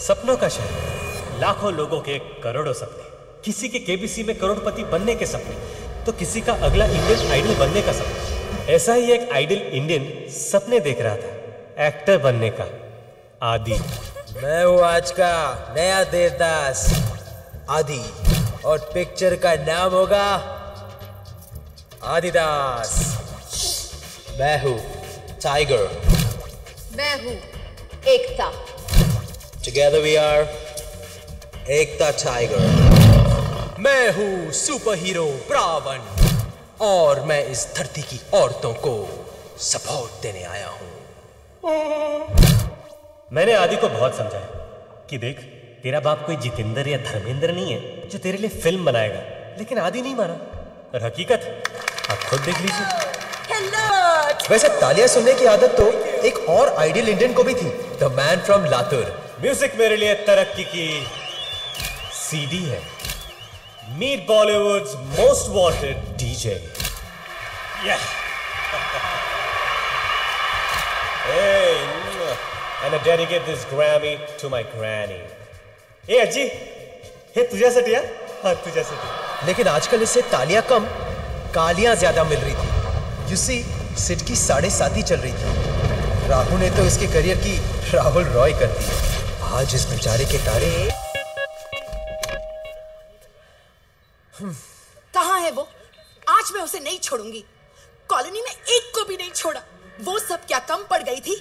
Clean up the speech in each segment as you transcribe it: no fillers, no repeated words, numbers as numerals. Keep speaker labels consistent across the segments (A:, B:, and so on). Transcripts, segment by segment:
A: सपनों का शहर, लाखों लोगों के करोड़ों सपने, किसी के केबीसी में करोड़पति बनने के सपने, तो किसी का अगला इंडियन आइडल बनने का सपना। ऐसा ही एक आइडल इंडियन सपने देख रहा था, एक्टर बनने का। आदि।
B: मैं हूँ आज का नया देवदास आदि, और पिक्चर का नाम होगा आदिदास। मैं हूँ टाइगर।
C: मैं हूँ एकता।
B: Together we are Ekta tiger. मैं हूँ सुपर हीरो ब्रावन, और मैं इस धरती की औरतों को सपोर्ट देने आया हूँ।
A: मैंने आदि को बहुत समझाया कि देख, तेरा बाप कोई जितेंद्र या धर्मेंद्र नहीं है जो तेरे लिए फिल्म बनाएगा, लेकिन आदि नहीं माना। और हकीकत आप खुद देख लीजिए।
B: वैसे तालियां सुनने की आदत तो एक और आइडियल इंडियन को भी थी, the man from Latur.
A: Music मेरे लिए तरक्की की सीडी है। Meet Bollywood's most wanted DJ. Hey, and I dedicate this Grammy to my granny. ए अज्जी, हे तुझ्यासाठी यार, हाँ तुझ्यासाठी।
B: लेकिन आजकल इससे तालियां कम, गालियां ज्यादा मिल रही थी। You see, सिड की 7.5 चल रही थी। राहुल ने तो इसके करियर की राहुल रॉय कर दी। आज इस बेचारे के तारे।
C: कहाँ है वो? आज मैं उसे नहीं छोड़ूंगी। कॉलोनी में एक को भी नहीं छोड़ा। वो सब क्या कम पड़ गई थी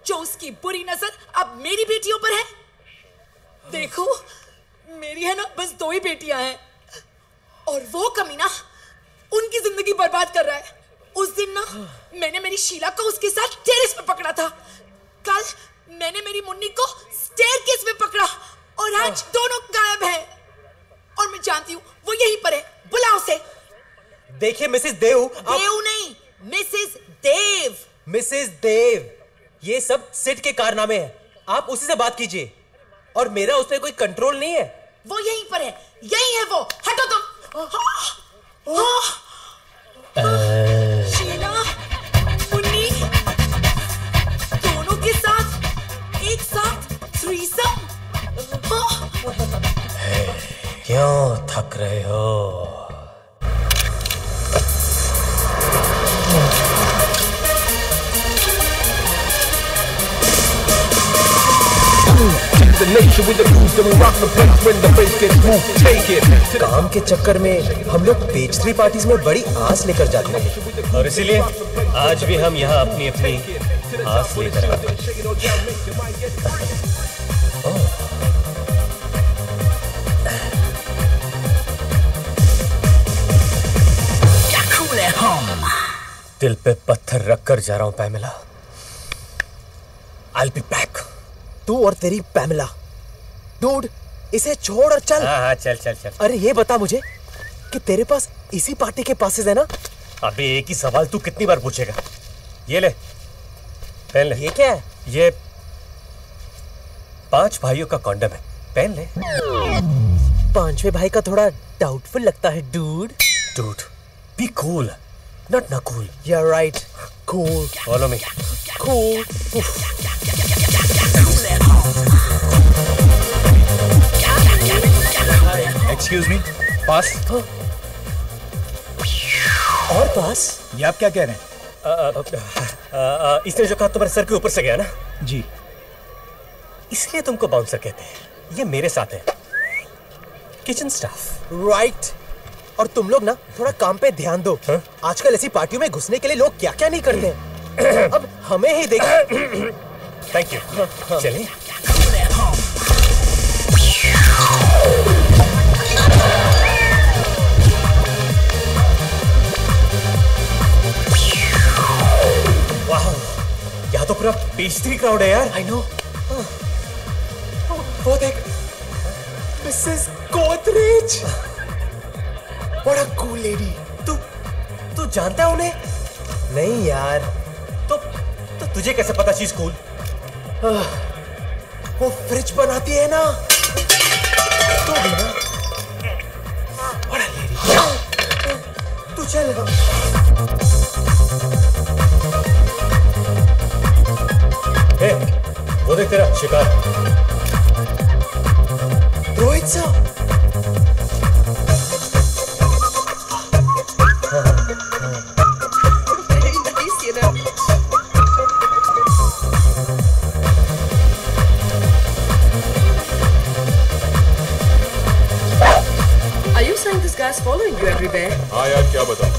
C: जो उसकी बुरी नजर अब मेरी बेटियों पर है? देखो, मेरी है ना बस 2 ही बेटियां हैं, और वो कमीना उनकी जिंदगी बर्बाद कर रहा है। उस दिन ना मैंने मेरी शीला को उसके साथ टेरेस पे पकड़ा था, कल मैंने मेरी मुन्नी को स्टेयरकेस पे पकड़ा, और आज दोनों गायब हैं। और मैं जानती हूँ वो यहीं पर है। बुलाओ उसे।
B: देखिए मिसेस देव।
C: देव नहीं, मिसेस देव।
B: मिसेस देव, ये सब सिड के कारनामे हैं। आप उसी से बात कीजिए, और मेरा उस पर कोई कंट्रोल नहीं है।
C: वो यहीं पर है, यहीं है वो। हटो तुम। शीला, मुन्नी, दोनों के साथ एक साथ थ्रीसम।
A: क्यों थक रहे हो?
B: काम के चक्कर में हम लोग पेज 3 पार्टीज में बड़ी आस लेकर जाते हैं,
A: और इसीलिए आज भी हम यहाँ अपनी अपनी आस लेकर आते हैं। दिल पे पत्थर रखकर जा रहा हूँ पैमिला। I'll be back।
B: तू और तेरी पैमिला। डूड, इसे छोड़ और चल।
A: हाँ चल चल चल।
B: अरे ये बता मुझे कि तेरे पास इसी पार्टी के पासेस है ना?
A: अबे एक ही सवाल तू कितनी बार पूछेगा? ये ले, पहन ले।
B: ये क्या है?
A: ये 5 भाइयों का कॉन्डम है, पहन ले।
B: 5वें भाई का थोड़ा डाउटफुल लगता है dude.
A: Dude, be cool, not cool.
B: You're right. Cool.
A: Follow me.
B: Cool.
D: Excuse me, पास।
B: और पास?
D: ये आप क्या कह रहे हैं?
A: इसने जो कहा तुम्हारे सर के ऊपर से गया ना?
D: जी।
A: इसलिए तुमको बाउंसर कहते हैं। ये मेरे साथ है, किचन स्टाफ।
B: राइट। और तुम लोग ना थोड़ा काम पे ध्यान दो। आजकल ऐसी पार्टियों में घुसने के लिए लोग क्या क्या नहीं करते हैं। अब हमें ही देखो।
A: Thank you. चलिए। वाह, यहाँ तो पूरा पेस्ट्री क्राउड है यार।
B: I know. वो देख, Mrs Godrej. What a cool lady।
A: तू जानता है उन्हें?
B: नहीं यार।
A: तो तुझे कैसे पता चीज कूल?
B: वो फ्रिज बनाती है ना, तो भी ना। What a lady। तू चल।
A: वो देख तेरा शिकार।
C: that's following you everywhere.
E: हाँ यार क्या बताऊँ,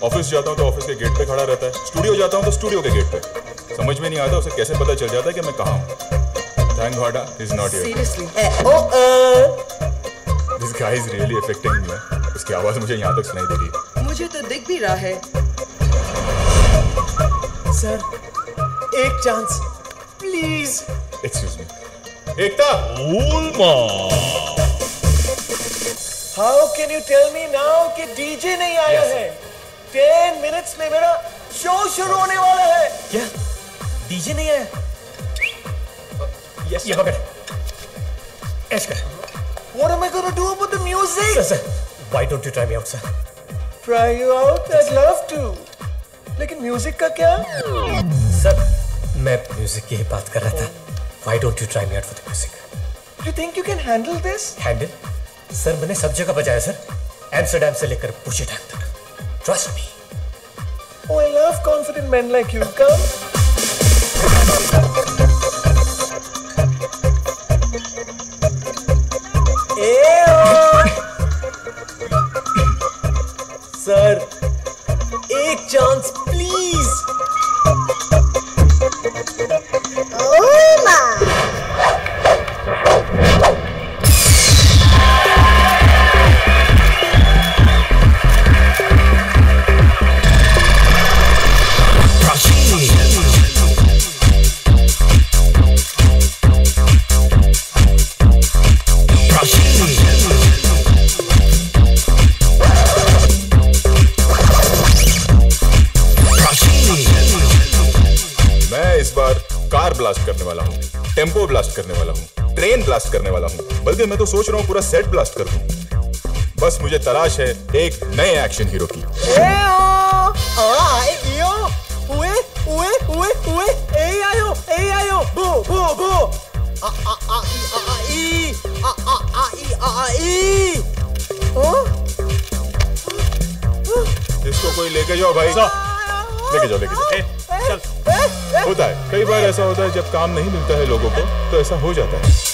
E: ऑफिस जाता हूँ तो ऑफिस के गेट पे खड़ा रहता है, स्टूडियो जाता हूँ तो स्टूडियो के गेट पे। समझ में नहीं आता उसे कैसे पता चल जाता है कि मैं कहाँ हूँ। Thank God he's not here.
C: Seriously.
E: This guy is really affecting me. उसकी आवाज मुझे यहाँ तक सुनाई दे रही है।
C: मुझे तो दिख भी रहा है।
B: सर, एक chance, please.
E: Excuse me. Ekta.
B: How can you tell me now कि डीजे नहीं आया है? 10 minutes में मेरा शो शुरू होने वाला है।
A: क्या डीजे नहीं आया?
B: Yes.
A: ये पकड़, ऐश कर।
B: What am I going to do about the music?
A: Sir, why don't you try me out, sir?
B: Try you out? I'd love to. लेकिन म्यूजिक का क्या?
A: सर, मैं म्यूजिक की ही बात कर रहा था। Why don't you try me out for the music?
B: You think you can handle this?
A: Handle? Sir मैंने सब जगह बजाया सर, एम्स्टरडैम से लेकर पूछे डैम तक। Trust me.
B: Oh, I love confident men like you. Come. Sir, एक chance please.
E: Blast करने वाला हूँ, टेम्पो ब्लास्ट करने वाला हूँ, ट्रेन ब्लास्ट करने वाला हूँ, बल्कि मैं तो सोच रहा हूँ पूरा सेट ब्लास्ट कर दूँ। बस मुझे तलाश है एक नए एक्शन हीरो की। इसको कोई लेके जाओ भाई, लेके जाओ, लेके जाओ। होता है, कई बार ऐसा होता है जब काम नहीं मिलता है लोगों को तो ऐसा हो जाता है।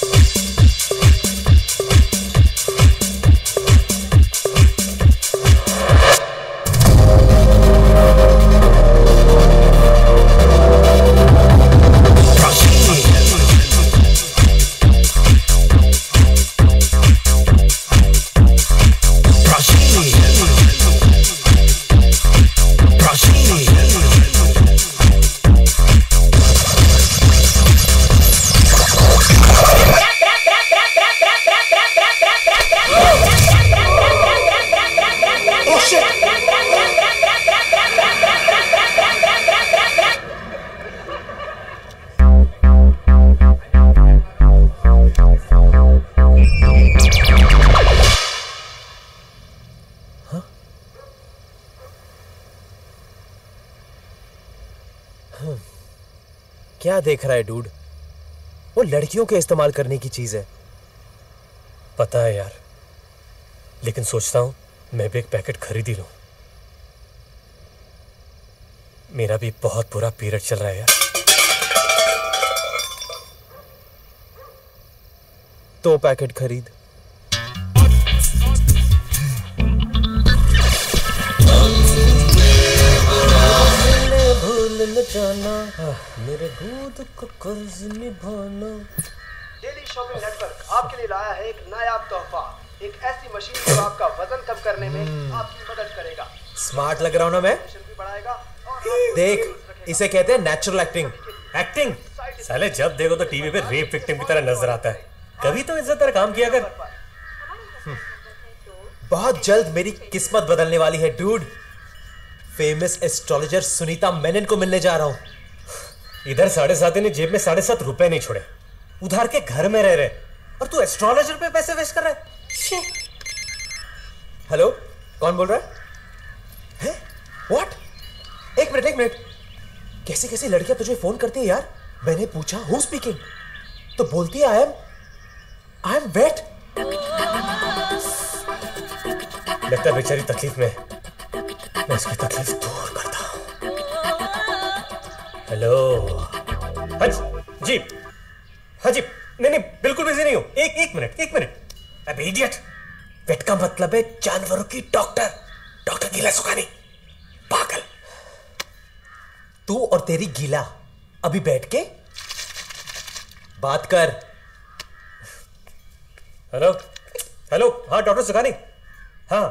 B: क्या देख रहा है डूड? वो लड़कियों के इस्तेमाल करने की चीज है।
A: पता है यार, लेकिन सोचता हूं मैं भी एक पैकेट खरीद ही लूं। मेरा भी बहुत बुरा पीरियड चल रहा है यार।
B: तो पैकेट खरीद।
A: मेरे दूध को कर्ज निभाना।
F: डेली शॉपिंग नेटवर्क आपके लिए लाया है एक नायाब तोहफा, एक ऐसी मशीन जो आपका वजन कम करने में आपकी मदद करेगा।
B: स्मार्ट लग रहा हूं ना मैं?
F: भी बढ़ाएगा और
B: देख, इसे कहते हैं नेचुरल एक्टिंग।
A: एक्टिंग? साले जब देखो तो टीवी पे रेप विक्टिम की तरह नजर आता है। कभी तो इज्जत तेरा काम किया कर।
B: बहुत जल्द मेरी किस्मत बदलने वाली है dude. Famous astrologer Sunita Menon को मिलने जा रहा हूं।
A: इधर 7.5 ने जेब में 7.5 रुपए नहीं छोड़े, उधार के घर में रह रहे, और तू एस्ट्रोलॉजर पे पैसे वेस्ट कर रहा है।
B: हेलो, कौन बोल रहा है? व्हाट? एक मिनट। कैसे कैसे लड़कियां तुझे फोन करती है यार? मैंने पूछा हु स्पीकिंग, तो बोलती है आई एम वेट।
A: लगता है बेचारी तकलीफ में, मैं इसकी तकलीफ दूर करता हूं। हेलो। हाँ जी, नहीं बिल्कुल बिजी नहीं हूं। एक मिनट। अबे इडियट,
B: वेट का मतलब है जानवरों की डॉक्टर, डॉक्टर गीला सुखानी। पागल। तू और तेरी गीला अभी बैठ के बात कर।
A: हेलो हेलो, हाँ डॉक्टर सुखानी, हाँ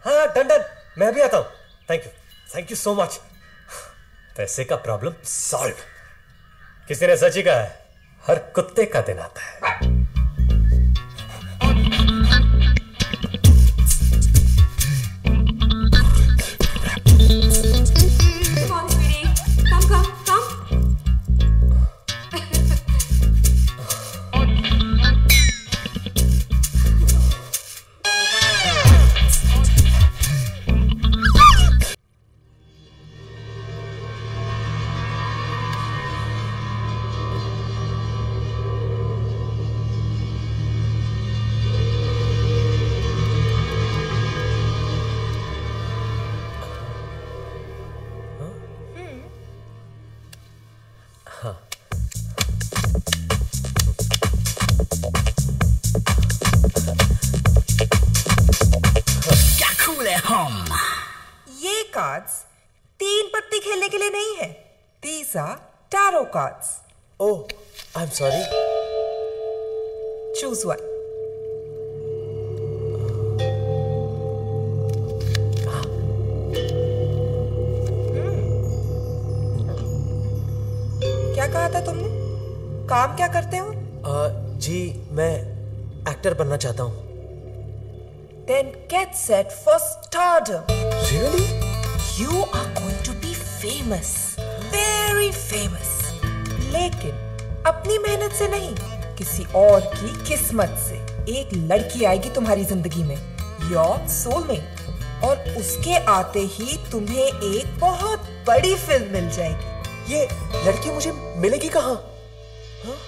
A: हाँ डन डन, मैं अभी आता हूँ। Thank you so much. पैसे का प्रॉब्लम सॉल्व। किसी ने सच ही कहा है, हर कुत्ते का दिन आता है।
G: ये कार्ड्स 3 पत्ती खेलने के लिए नहीं है। These are tarot cards.
B: Oh, I'm sorry.
G: Choose one. क्या कहा था तुमने? काम क्या करते हो?
B: जी मैं एक्टर बनना चाहता हूँ।
G: Then get set for stardom.
B: Really?
G: You are going to be famous. Very famous. लेकिन अपनी मेहनत से नहीं, किसी और की किस्मत से। एक लड़की आएगी तुम्हारी जिंदगी में, Your soulmate, और उसके आते ही तुम्हें एक बहुत बड़ी फिल्म मिल जाएगी।
B: ये लड़की मुझे मिलेगी कहाँ? हाँ?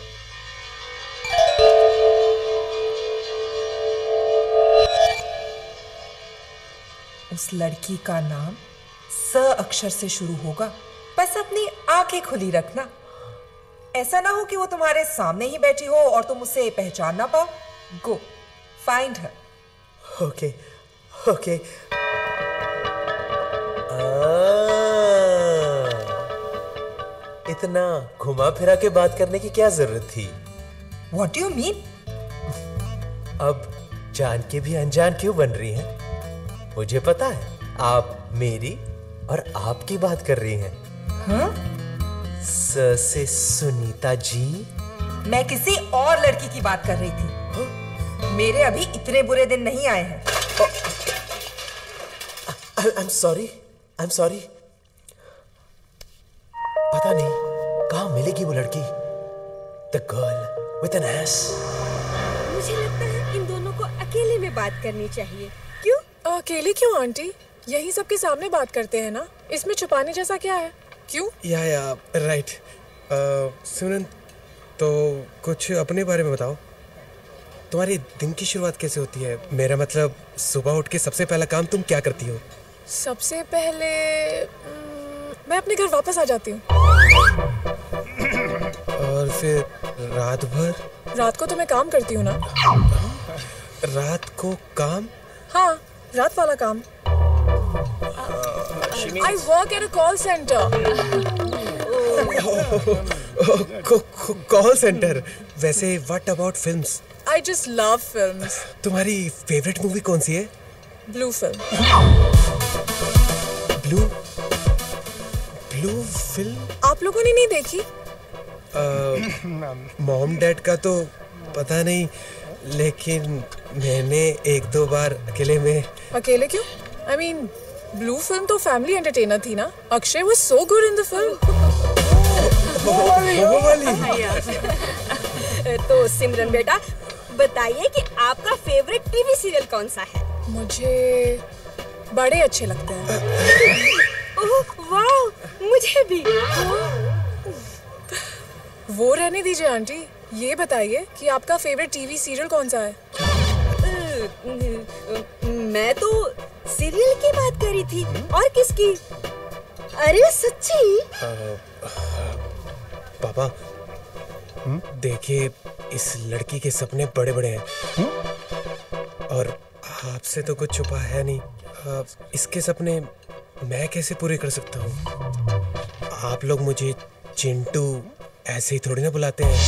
G: उस लड़की का नाम स अक्षर से शुरू होगा। बस अपनी आंखें खुली रखना। ऐसा ना हो कि वो तुम्हारे सामने ही बैठी हो और तुम उसे पहचान ना पाओ। Go find her.
B: Okay okay. इतना घुमा फिरा के बात करने की क्या जरूरत थी?
G: What do you mean?
B: अब जान के भी अनजान क्यों बन रही हैं? मुझे पता है आप मेरी और आपकी बात कर रही हैं।
G: हाँ?
B: स से सुनीता जी।
G: मैं किसी और लड़की की बात कर रही थी।
B: हाँ?
G: मेरे अभी इतने बुरे दिन नहीं आए हैं।
B: I'm sorry। पता नहीं कहाँ मिलेगी वो लड़की। The girl with an ass।
H: मुझे लगता है इन दोनों को अकेले में बात करनी चाहिए। क्यों?
I: अकेले क्यों आंटी? यही सबके सामने बात करते हैं ना, इसमें छुपाने जैसा क्या है? क्यों?
J: या राइट। सिमरन, तो कुछ अपने बारे में बताओ। तुम्हारी दिन की शुरुआत कैसे होती है? मेरा मतलब सुबह उठ के सबसे पहला काम तुम क्या करती हो?
I: सबसे पहले मैं अपने घर वापस आ जाती हूँ।
J: और फिर रात भर?
I: रात को तो मैं काम करती हूँ ना।
J: रात को काम?
I: हाँ, रात वाला काम। I work at a call center.
J: Call centre. वैसे what about films?
I: I just love films.
J: तुम्हारी फेवरेट मूवी कौन सी है?
I: Blue film.
J: Blue film?
I: आप लोगों ने नहीं देखी?
J: मॉम डैड का तो पता नहीं, लेकिन मैंने 1-2 बार अकेले में।
I: अकेले क्यों? I mean, ब्लू फिल्म तो फैमिली एंटरटेनर थी ना। Akshay was so good in the film.
J: वो वाली।
H: तो सिमरन बेटा बताइए कि आपका फेवरेट टीवी सीरियल कौन सा है?
I: मुझे बड़े अच्छे लगते हैं।
H: ओह वाह, मुझे भी।
I: वो रहने दीजिए आंटी, ये बताइए कि आपका फेवरेट टीवी सीरियल कौन सा है?
H: मैं तो सीरियल की बात करी थी। और किसकी? अरे सच्ची?
J: पापा देखिए, इस लड़की के सपने बड़े बड़े हैं और आपसे तो कुछ छुपा है नहीं। इसके सपने मैं कैसे पूरे कर सकता हूँ? आप लोग मुझे चिंटू ऐसे ही थोड़ी ना बुलाते हैं।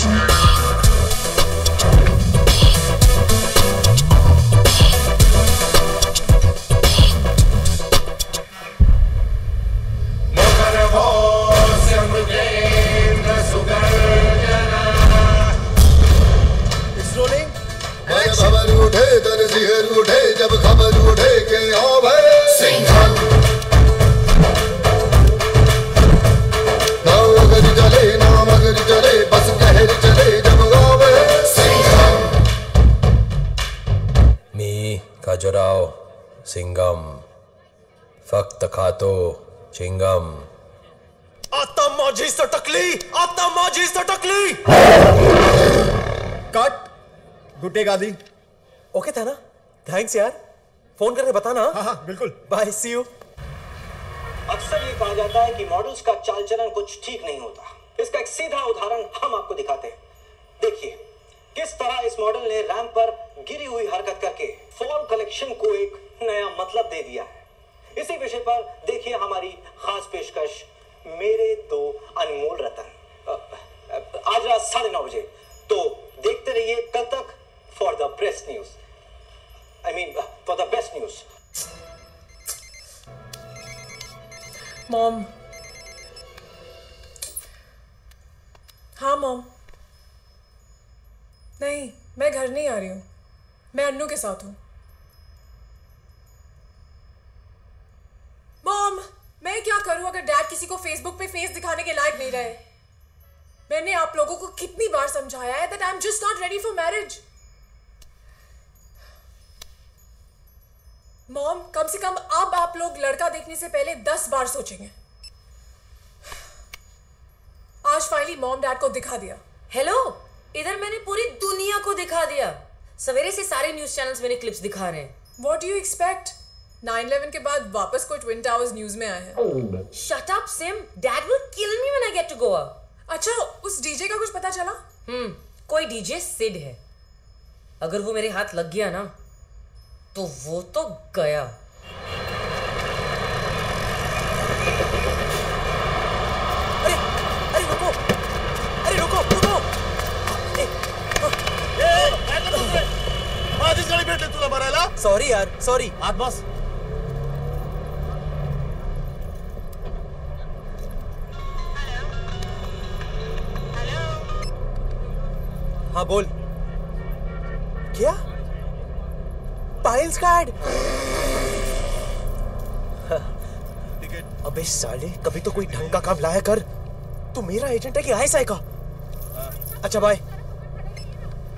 K: उठे जब खबर उठे के आवे सिंघम ना मगर चले बस कहर चले जब आवे सिंघम
B: मी खजुराहो सिंघम फक्त खातो चिंगम
L: आता माझीच टकली
A: कट गुड्डे गादी ओके था ना? थैंक्स यार, फोन करके बताना।
L: हाँ बिल्कुल,
A: बाय, सी यू।
M: अक्सर ये कहा जाता है कि मॉडल्स का चाल चलन कुछ ठीक नहीं होता। इसका एक सीधा उदाहरण हम आपको दिखाते हैं। देखिए किस तरह इस मॉडल ने रैंप पर गिरी हुई हरकत करके फॉल कलेक्शन को एक नया मतलब दे दिया है। इसी विषय पर देखिए हमारी खास पेशकश, मेरे दो अनमोल रतन, आज रात 9:30 बजे। तो देखते रहिए कल तक for the best news, for the best news.
I: Mom. हाँ मॉम। नहीं, मैं घर नहीं आ रही हूँ, मैं अन्नू के साथ हूँ। मॉम, मैं क्या करूँ अगर डैड किसी को फेसबुक पे फेस दिखाने के लायक नहीं रहे? मैंने आप लोगों को कितनी बार समझाया है that I'm just not ready for marriage. Mom, कम से कम अब आप लोग लड़का देखने से पहले 10 बार सोचेंगे। आज फाइनली मॉम डैड को दिखा दिया।
N: हेलो, इधर मैंने पूरी दुनिया को दिखा दिया। सवेरे से सारे न्यूज चैनल्स मैंने क्लिप्स दिखा रहे हैं।
I: What do you expect? 9/11 के बाद वापस कोई ट्विन टावर्स न्यूज में आए हैं।
N: Shut up, Sim. Dad will kill me when I get to Goa.
I: अच्छा, उस डीजे का कुछ पता चला?
N: कोई डीजे सिड है। अगर वो मेरे हाथ लग गया ना तो वो तो गया।
L: अरे रुको आधीच गाडी भेटली तुला भरायला।
A: सॉरी यार, सॉरी।
L: आत बस।
A: हाँ बोल। क्या? पायल्स का एड? अबे साले, कभी तो कोई ढंग का काम लाया कर। तू मेरा एजेंट है कि आईएसआई का? अच्छा bye.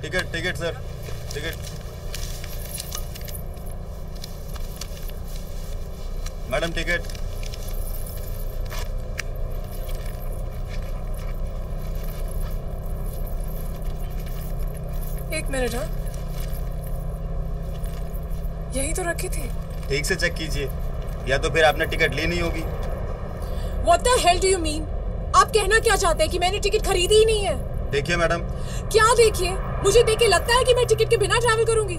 L: Ticket sir, ticket. Madam ticket.
I: एक मिनट। हाँ, यही तो रखी थी।
L: ठीक से चेक कीजिए, या तो फिर आपने टिकट ली नहीं होगी।
I: What the hell do you mean? आप कहना क्या चाहते हैं कि मैंने टिकट खरीदी ही नहीं है?
L: देखिए मैडम।
I: क्या देखिए? मुझे देख के लगता है कि मैं टिकट के बिना ट्रैवल करूंगी।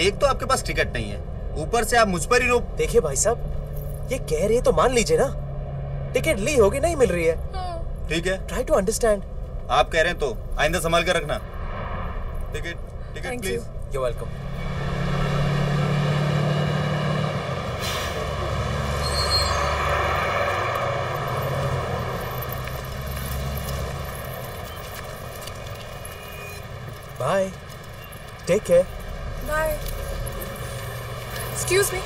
L: एक तो आपके पास टिकट नहीं है, ऊपर से आप मुझ पर ही रोक।
A: देखिए भाई साहब, ये कह रहे हैं तो मान लीजिए ना। टिकट ली होगी, नहीं मिल रही है।
L: ठीक है,
A: ट्राई टू अंडरस्टैंड।
L: आप कह रहे हैं तो आइंदा संभाल कर रखना। Ticket please.
A: You're welcome. Bye. Take care.
I: Bye. Excuse me.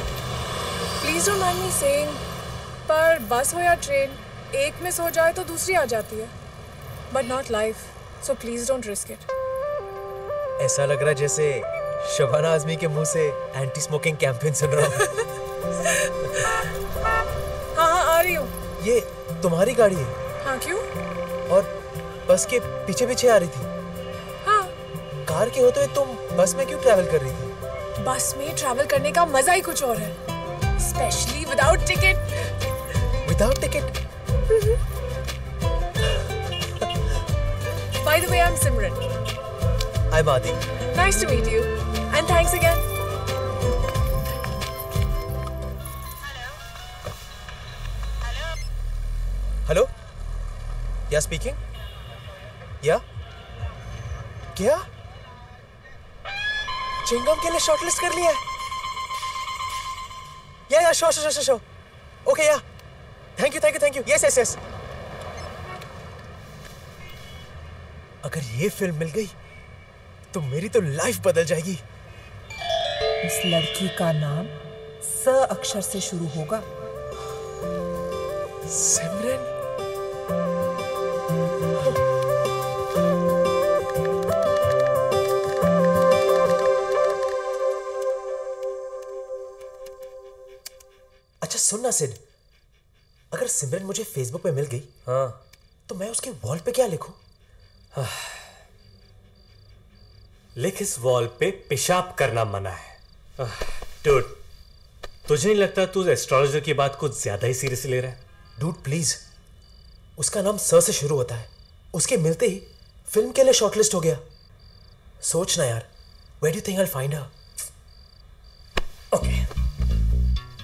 I: Please don't mind me saying, पर बस हो या ट्रेन, एक मिस हो जाए तो दूसरी आ जाती है। But not life. So please don't risk it.
A: ऐसा लग रहा है जैसे शबाना आजमी के मुंह से एंटी स्मोकिंग कैंपेन सुन रहा हूँ।
I: हाँ, आ रही हूँ।
A: ये तुम्हारी गाड़ी है?
I: हाँ, क्यों?
A: और बस के पीछे पीछे आ रही थी?
I: हाँ।
A: कार के होते हुए तुम बस में क्यों ट्रैवल कर रही थी?
I: बस में ट्रैवल करने का मजा ही कुछ और है, specially without ticket.
A: Without ticket?
I: By the way, I'm Simran.
A: I'm Adi.
I: Nice to meet you. And thanks again.
B: या स्पीकिंग? या क्या चिंगम के लिए शॉर्टलिस्ट कर लिया है? या शो ओके या थैंक यू यस अगर ये फिल्म मिल गई तो मेरी तो लाइफ बदल जाएगी।
G: इस लड़की का नाम स अक्षर से शुरू होगा।
B: सिमरन। अच्छा सुन ना सिड, अगर सिमरन मुझे फेसबुक पे मिल गई
A: हाँ
B: तो मैं उसके वॉल पे क्या लिखूं?
A: लिख इस वॉल पे पेशाब करना मना है। डूड, तुझे नहीं लगता तू एस्ट्रोलॉजर की बात कुछ ज्यादा ही सीरियसली ले रहा है?
B: डूड प्लीज, उसका नाम स से शुरू होता है, उसके मिलते ही फिल्म के लिए शॉर्टलिस्ट हो गया। सोच ना यार, where do you think I will find her?
A: Okay,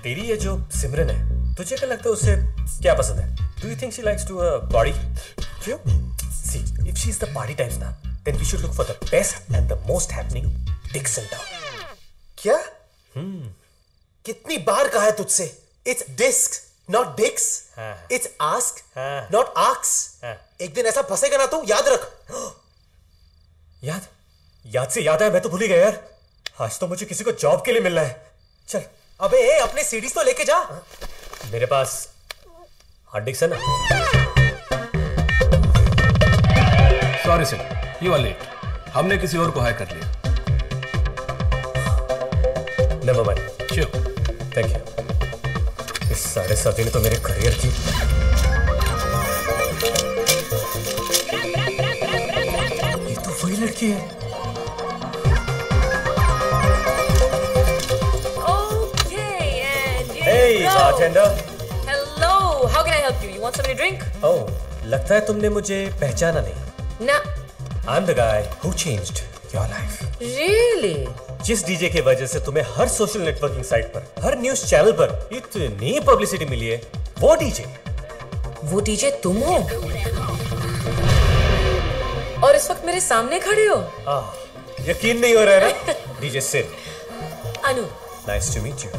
A: तेरी ये जो सिमरन है, तुझे क्या लगता है उसे क्या पसंद है? Do you think she likes to body?
B: क्यों?
A: See, if she is the party types ना, then we should look for the best and the most happening dicks in town.
B: क्या? कितनी बार कहा है तुझसे? It's discs, not dicks. It's ask, not asks. एक दिन ऐसा फंसेगा ना तू, याद रख।
A: याद से याद है, मैं तो भूल ही गया यार। आज तो मुझे किसी को जॉब के लिए मिलना है। चल।
B: अबे अपने सीडीज तो लेके जा।
A: मेरे पास हार्ड डिस्क है ना।
O: Sorry sir, you are late. हमने किसी और को हायर कर लिया।
A: Never mind.
O: Sure.
A: Thank you. इस 7.5 दिन तो मेरे करियर की। ये तो वही लड़की है। Hey, bartender.
N: Hello. How can I help you? You want something to drink?
A: Oh, लगता है तुमने मुझे पहचाना नहीं।
N: ना।
A: I'm the guy who changed your life.
N: Really?
A: जिस डीजे की वजह से तुम्हें हर सोशल नेटवर्किंग साइट पर, हर न्यूज चैनल पर इतनी पब्लिसिटी मिली है, वो डीजे
N: तुम हो? और इस वक्त मेरे सामने खड़े हो?
A: यकीन नहीं हो रहा है ना? DJ Sid.
N: Anu.
A: Nice to meet you.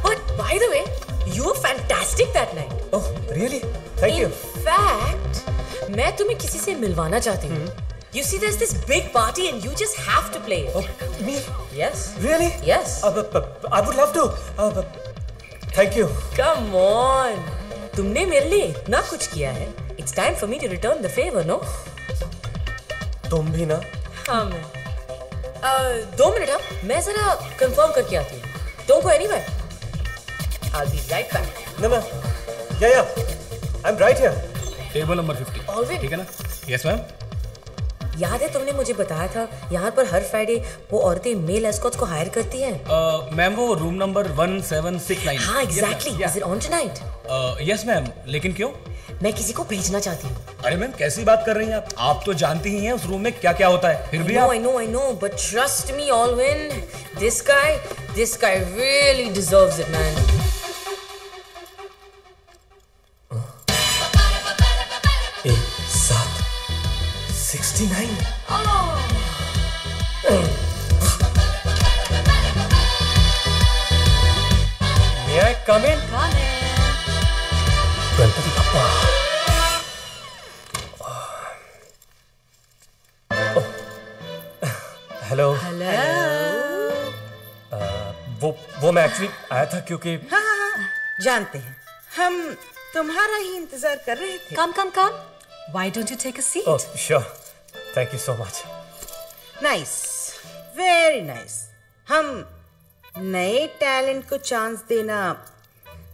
N: But by the way, you were fantastic that night.
A: Oh, really? Thank you.
N: In fact, मैं तुम्हें किसी से मिलवाना चाहती हूँ. You see, there's this big party and you just have to play it.
A: Oh, me?
N: Yes.
A: Really?
N: Yes.
A: I would love to. Thank you.
N: Come on. तुमने मेरे लिए इतना कुछ किया है. It's time for me to return the favor, no?
A: तुम भी ना?
N: हाँ मैं. 2 मिनट हाँ, मैं जरा कंफर्म करके आती हूँ. Don't go anywhere. I'll be right back.
A: No, yeah. I'm right here.
O: Table number 50.
N: Already?
O: ठीक है ना? Yes, ma'am.
N: याद है तुमने मुझे बताया था यहाँ पर हर फ्राइडे वो औरतें मेल एस्कॉर्ट्स को हायर करती हैं?
O: मैम वो रूम नंबर 1769.
N: हाँ, exactly. Is it on tonight?
O: Yes, ma'am. लेकिन क्यों?
N: मैं किसी को भेजना चाहती हूँ.
O: अरे मैम कैसी बात कर रही हैं आप? आप तो जानती ही हैं उस रूम में क्या क्या होता है. फिर भी
N: I know, but trust me, Alwyn, this guy really deserves it, man.
A: एक 769. May I come in?
H: Come in.
A: Ganpati Bappa. Hello. वो मैं एक्चुअली आया था क्योंकि
P: हाँ, जानते हैं हम तुम्हारा ही इंतजार कर रहे थे.
H: Come. Why don't you take a seat?
A: Oh, sure. Thank you so much.
P: Nice, very nice. हम नए टैलेंट को चांस देना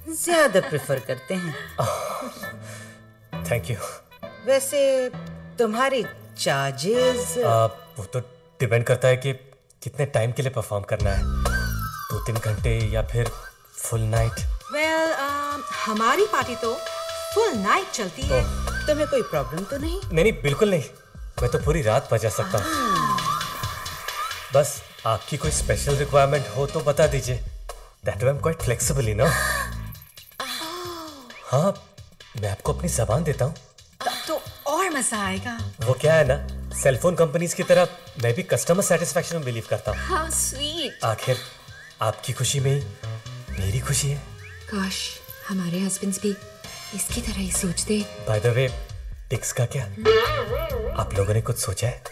P: ज्यादा प्रेफर करते हैं.
A: Thank you.
P: वैसे तुम्हारी चार्जेस?
A: वो तो डिपेंड करता है कि कितने टाइम के लिए परफॉर्म करना है. 2-3 घंटे या फिर फुल नाइट.
H: Well, हमारी पार्टी तो फुल नाइट चलती है.
P: तुम्हें कोई प्रॉब्लम तो नहीं?
A: नहीं, बिल्कुल नहीं. मैं तो पूरी रात बजा सकता हूँ. बस आपकी कोई स्पेशल रिक्वायरमेंट हो तो बता दीजिए. That way I'm quite flexible, you know. हाँ, मैं आपको अपनी जबान देता हूँ।
C: तब तो और मजा आएगा।
A: वो क्या है ना, सेलफोन कंपनीज की तरह मैं भी कस्टमर सेटिस्फेक्शन में बिलीव करता हूँ।
C: हाँ स्वीट।
A: आखिर आपकी खुशी में ही मेरी खुशी है।
Q: काश हमारे हस्बैंड्स भी इसकी तरह ही सोचते।
A: बाय द वे, टिक्स का क्या? आप लोगों ने कुछ सोचा है?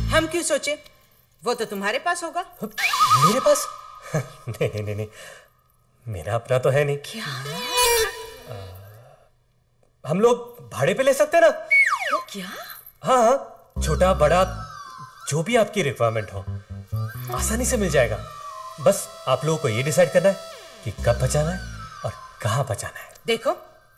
P: हम क्यों सोचे? वो तो तुम्हारे पास होगा।
A: मेरे पास? नहीं नहीं नहीं, मेरा अपना तो है नहीं।
C: क्या?
A: हम लोग भाड़े पे ले सकते हैं ना?
C: क्या?
A: हाँ हाँ, छोटा बड़ा जो भी आपकी रिक्वायरमेंट हो आसानी से मिल जाएगा। बस आप लोगों को ये डिसाइड करना है कि कब बचाना है और कहाँ बचाना है।
P: देखो,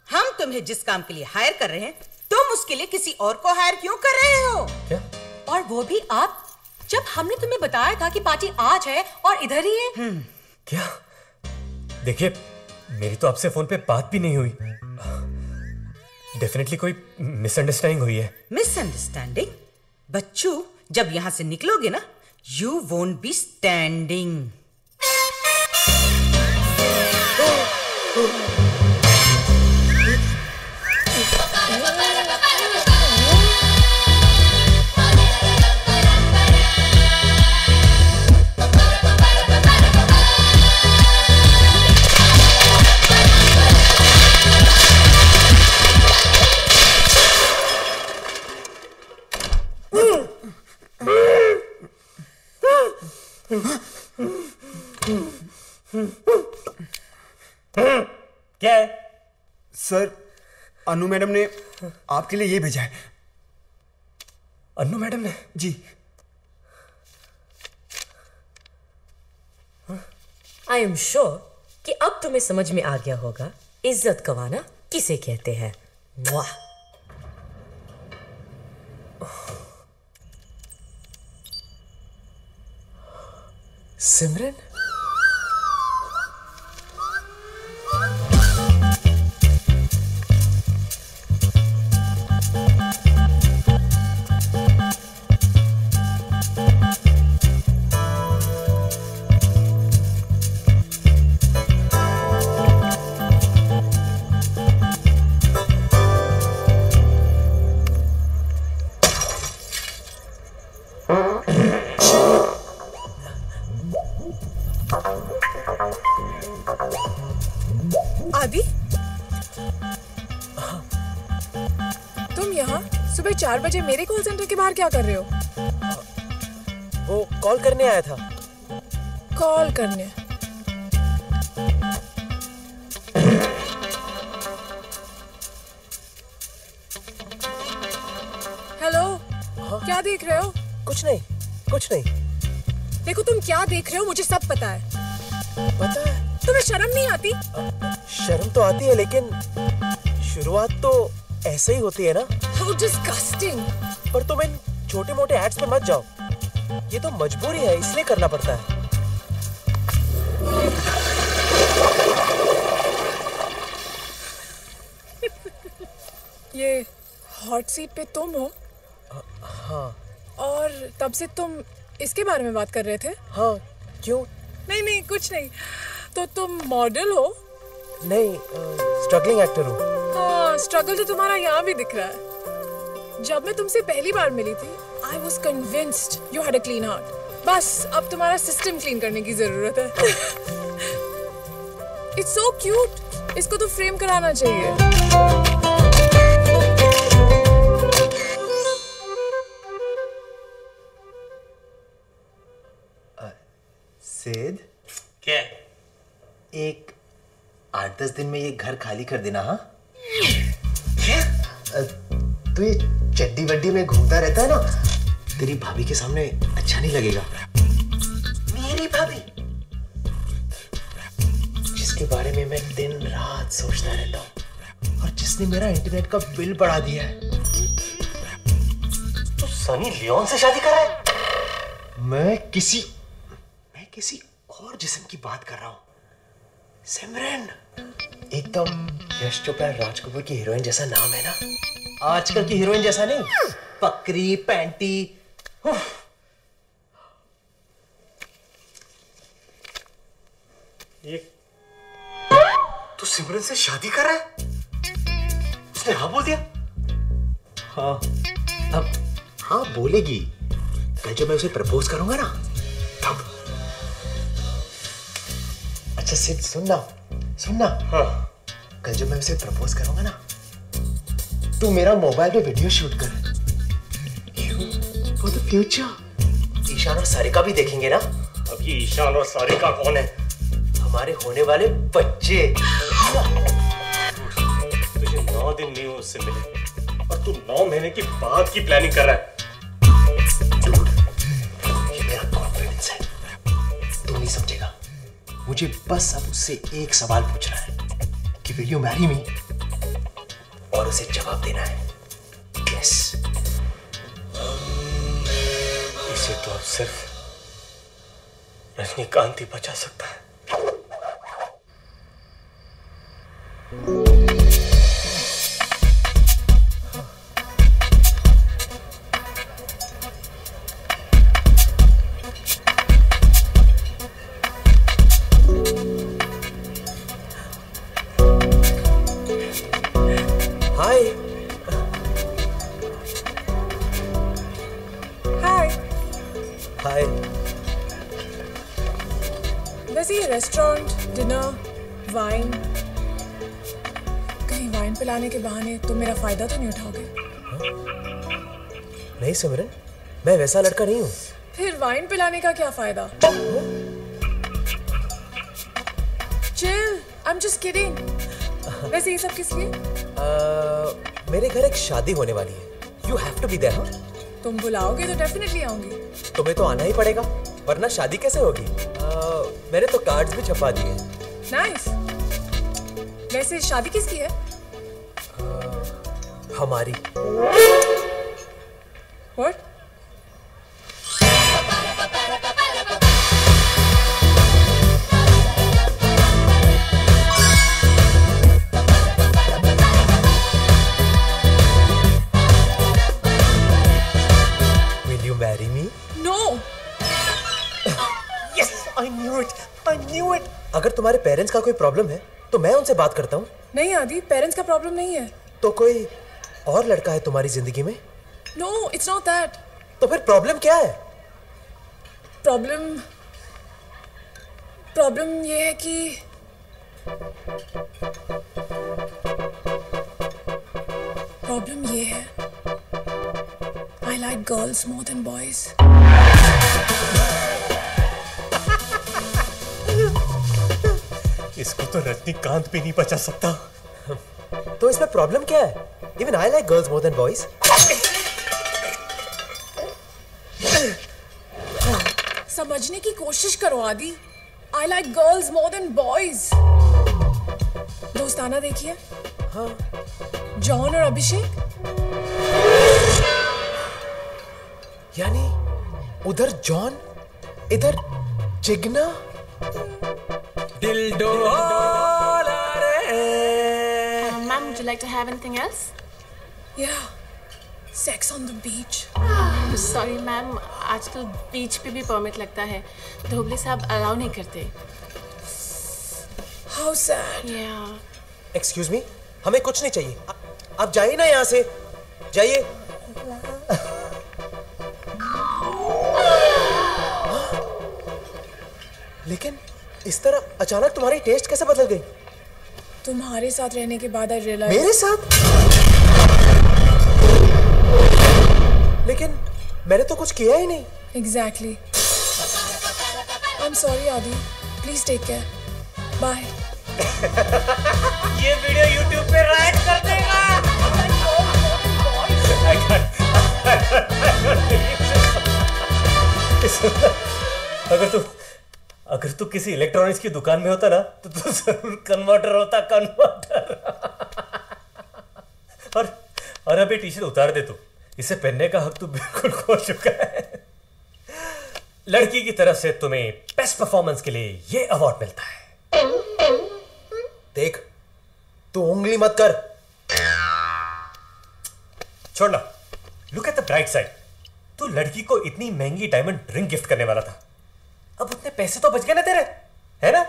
P: हम तुम्हें जिस काम के लिए हायर कर रहे हैं, तुम उसके लिए किसी और को हायर क्यों कर रहे हो?
A: क्या?
N: और वो भी आप, जब हमने तुम्हें बताया था कि पार्टी आज है और इधर ही है।
A: क्या? देखिए, मेरी तो आपसे फोन पे बात भी नहीं हुई। डेफिनेटली कोई मिसअंडरस्टैंडिंग हुई है।
P: मिसअंडरस्टैंडिंग? बच्चू, जब यहां से निकलोगे ना, यू वोंट बी स्टैंडिंग।
A: क्या है?
R: सर, अनु मैडम ने आपके लिए ये भेजा है।
A: अनु मैडम ने?
R: जी।
N: आई एम श्योर कि अब तुम्हें समझ में आ गया होगा इज्जत गंवाना किसे कहते हैं। वाह!
A: सिमरन?
I: आदि, तुम यहाँ सुबह 4 बजे मेरे कॉल सेंटर के बाहर क्या कर रहे हो?
J: वो कॉल करने आया था।
I: कॉल करने? हेलो, क्या देख रहे हो?
J: कुछ नहीं, कुछ नहीं।
I: देखो, तुम क्या देख रहे हो मुझे सब पता है।
J: पता है?
I: तुम्हें शर्म नहीं आती?
J: शर्म तो आती है, लेकिन शुरुआत तो ऐसे ही होती है ना।
I: How disgusting!
J: पर तुम इन छोटे मोटे एड्स पे मत जाओ। ये तो मजबूरी है, इसलिए करना पड़ता है।
I: ये हॉट सीट पे तुम हो?
J: हाँ।
I: और तब से तुम इसके बारे में बात कर रहे थे?
J: हाँ, क्यों?
I: नहीं नहीं, कुछ नहीं। तो तुम मॉडल हो?
J: नहीं, स्ट्रगलिंग एक्टर हूँ।
I: हाँ, स्ट्रगल तो तुम्हारा यहाँ भी दिख रहा है। जब मैं तुमसे पहली बार मिली थी, I was convinced you had a clean heart. बस अब तुम्हारा सिस्टम क्लीन करने की जरूरत है। It's so cute. इसको तो फ्रेम कराना चाहिए।
S: सेद,
A: क्या?
S: एक 8-10 दिन में ये घर खाली कर देना। हाँ, तू ये चड्डी वड्डी में घूमता रहता है ना, तेरी भाभी के सामने अच्छा नहीं लगेगा। मेरी भाभी, जिसके बारे में मैं दिन रात सोचता रहता हूँ और जिसने मेरा इंटरनेट का बिल बढ़ा दिया है।
A: तो सनी लियोन से शादी कर रहा है?
S: मैं किसी और जिस्म की बात कर रहा हूँ। सिमरन, एकदम यश चोपड़ा राज कपूर की हीरोइन जैसा नाम है ना। आजकल की हीरोइन जैसा नहीं, पकड़ी पैंटी।
A: ये
S: तू सिमरन से शादी कर रहा है? उसने हाँ बोल दिया? हाँ। अब हाँ बोलेगी। कल जब मैं उसे प्रपोज करूंगा ना तब। अच्छा सिड सुनना। हाँ। कल जब मैं उसे प्रपोज करूंगा ना, तू मेरा मोबाइल पे वीडियो शूट कर। For the future. ईशान और सारिका भी देखेंगे ना।
A: अब ये ईशान और सारिका कौन है?
S: हमारे होने वाले बच्चे।
A: तुझे 9 दिन नहीं हुए उससे मिले और तू 9 महीने की बाद की प्लानिंग कर रहा है।
S: ये मेरा कॉन्फिडेंस है, तू नहीं समझेगा। मुझे बस अब उससे एक सवाल पूछना है कि विल यू मैरी मी, और उसे जवाब देना है यस।
A: इसे तो अब सिर्फ रजनीकांत ही बचा सकता है।
J: हाय।
I: वैसे ये रेस्टोरेंट, डिनर, वाइन, कहीं वाइन पिलाने के बहाने तुम मेरा फायदा तो नहीं उठाओगे?
J: नहीं सिमरन, मैं वैसा लड़का नहीं हूँ।
I: फिर वाइन पिलाने का क्या फायदा? Chill, I am just kidding. वैसे ये सब किस लिए?
J: मेरे घर एक शादी होने वाली है। You have to be there.
I: तुम बुलाओगे तो डेफिनेटली आऊंगी।
J: तुम्हें तो आना ही पड़ेगा, वरना शादी कैसे होगी? मैंने तो कार्ड्स भी छपा दिए।
I: नाइस। वैसे शादी किसकी है?
J: हमारी।
I: What?
J: Will you marry me?
I: No.
J: Yes, I knew it. I knew it. अगर तुम्हारे पेरेंट्स का कोई प्रॉब्लम है तो मैं उनसे बात करता हूँ।
I: नहीं आदि, पेरेंट्स का प्रॉब्लम नहीं है।
J: तो कोई और लड़का है तुम्हारी जिंदगी में?
I: No, it's not that.
J: तो फिर प्रॉब्लम क्या है?
I: प्रॉब्लम ये है कि I like girls more than boys.
A: इसको तो रजनीकांत भी नहीं बचा सकता।
J: तो इसमें प्रॉब्लम क्या है? Even I like girls more than boys.
I: समझने की कोशिश करो आदि। I like girls more than boys. दोस्ताना देखिए।
J: हाँ।
I: जॉन और अभिषेक।
J: यानी उधर जॉन, इधर जिग्ना।
T: दिल डोला रे।
I: Ma'am, would you like to have anything else? Yeah. Sex on the beach.
U: Sorry ma'am, आजकल बीच पे भी परमिट लगता है, धोबले साहब अलाउ नहीं करते।
I: How sad.
U: Yeah.
J: Excuse me, हमें कुछ नहीं चाहिए। आप जाइए ना यहाँ से, जाइए। लेकिन इस तरह अचानक तुम्हारी टेस्ट कैसे बदल गई?
I: तुम्हारे साथ रहने के बाद I realized.
J: मेरे साथ? लेकिन मैंने तो कुछ किया ही नहीं।
I: Exactly. I'm sorry आदि. Please take care. Bye.
A: ये वीडियो YouTube पे राइट कर देगा। अगर तू किसी इलेक्ट्रॉनिक्स की दुकान में होता ना तो तू जरूर कन्वर्टर होता, कन्वर्टर। और अभी टी शर्ट उतार दे तू, इसे पहनने का हक तू बिल्कुल खो चुका है। लड़की की तरफ से तुम्हें बेस्ट परफॉर्मेंस के लिए ये अवार्ड मिलता है।
J: देख, तू उंगली मत कर।
A: छोड़ना। Look at the bright side. तू लड़की को इतनी महंगी डायमंड रिंग गिफ्ट करने वाला था, अब उतने पैसे तो बच गए ना तेरे, है ना?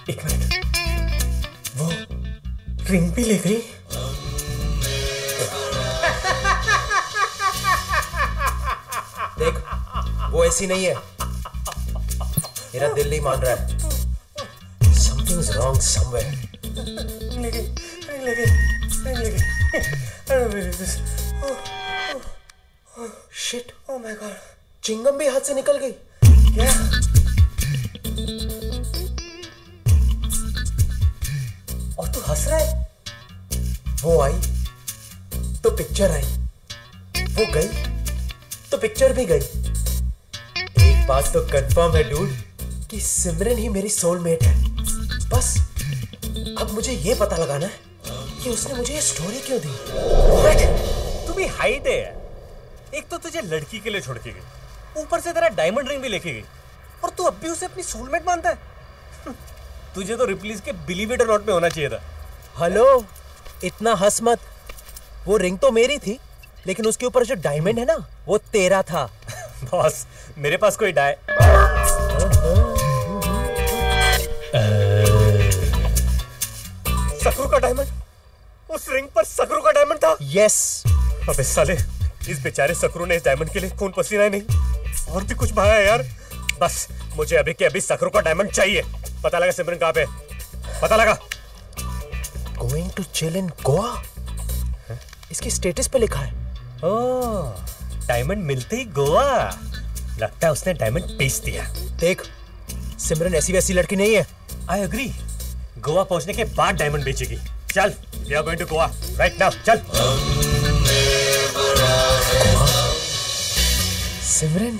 A: एक मिनट, वो रिंग भी ले गई।
B: देख, वो ऐसी नहीं है। मेरा दिल नहीं मान रहा है। Something's wrong somewhere.
A: रिंग ले गई। I don't believe this.
B: Shit. Oh my God. Chingam भी हाथ से निकल गई।
A: क्या? और तू हंस रहा है?
B: वो आई तो पिक्चर आई, वो गई तो पिक्चर भी गई। एक बात तो कंफर्म है डूड कि सिमरन ही मेरी सोलमेट है। बस अब मुझे ये पता लगाना है कि उसने मुझे ये स्टोरी क्यों दी।
A: तू भी हाइट है। एक तो तुझे लड़की के लिए छोड़ के गई, ऊपर से तेरा डायमंड रिंग भी लेके गई, और तू अब भी उसे अपनी सोलमेट मानता है। तुझे तो रिप्लीज के बिलीव इट और नॉट में होना चाहिए था।
B: हेलो, इतना हंस मत। वो रिंग तो मेरी थी, लेकिन उसके ऊपर जो डायमंड है ना, वो तेरा था।
A: बॉस, मेरे पास कोई सकरू का डायमंड? उस रिंग पर सकरू का डायमंड था?
B: यस।
A: अबे साले, इस बेचारे सकरू ने इस डायमंड के लिए खून पसीना ही नहीं और भी कुछ बहाया है यार। बस मुझे अभी के अभी सकरू का डायमंड चाहिए। पता लगा सिमरन कहाँ पे, पता लगा।
B: Going to chill in Goa, इसकी स्टेटस पे लिखा है।
A: ओह, डायमंड मिलते ही गोवा। लगता है उसने डायमंड बेच दिया।
B: देख, सिमरन ऐसी वैसी लड़की नहीं है।
A: I agree. गोवा पहुंचने के बाद डायमंड बेचेगी। चल, we are going to Goa right now. चल।
B: Simran,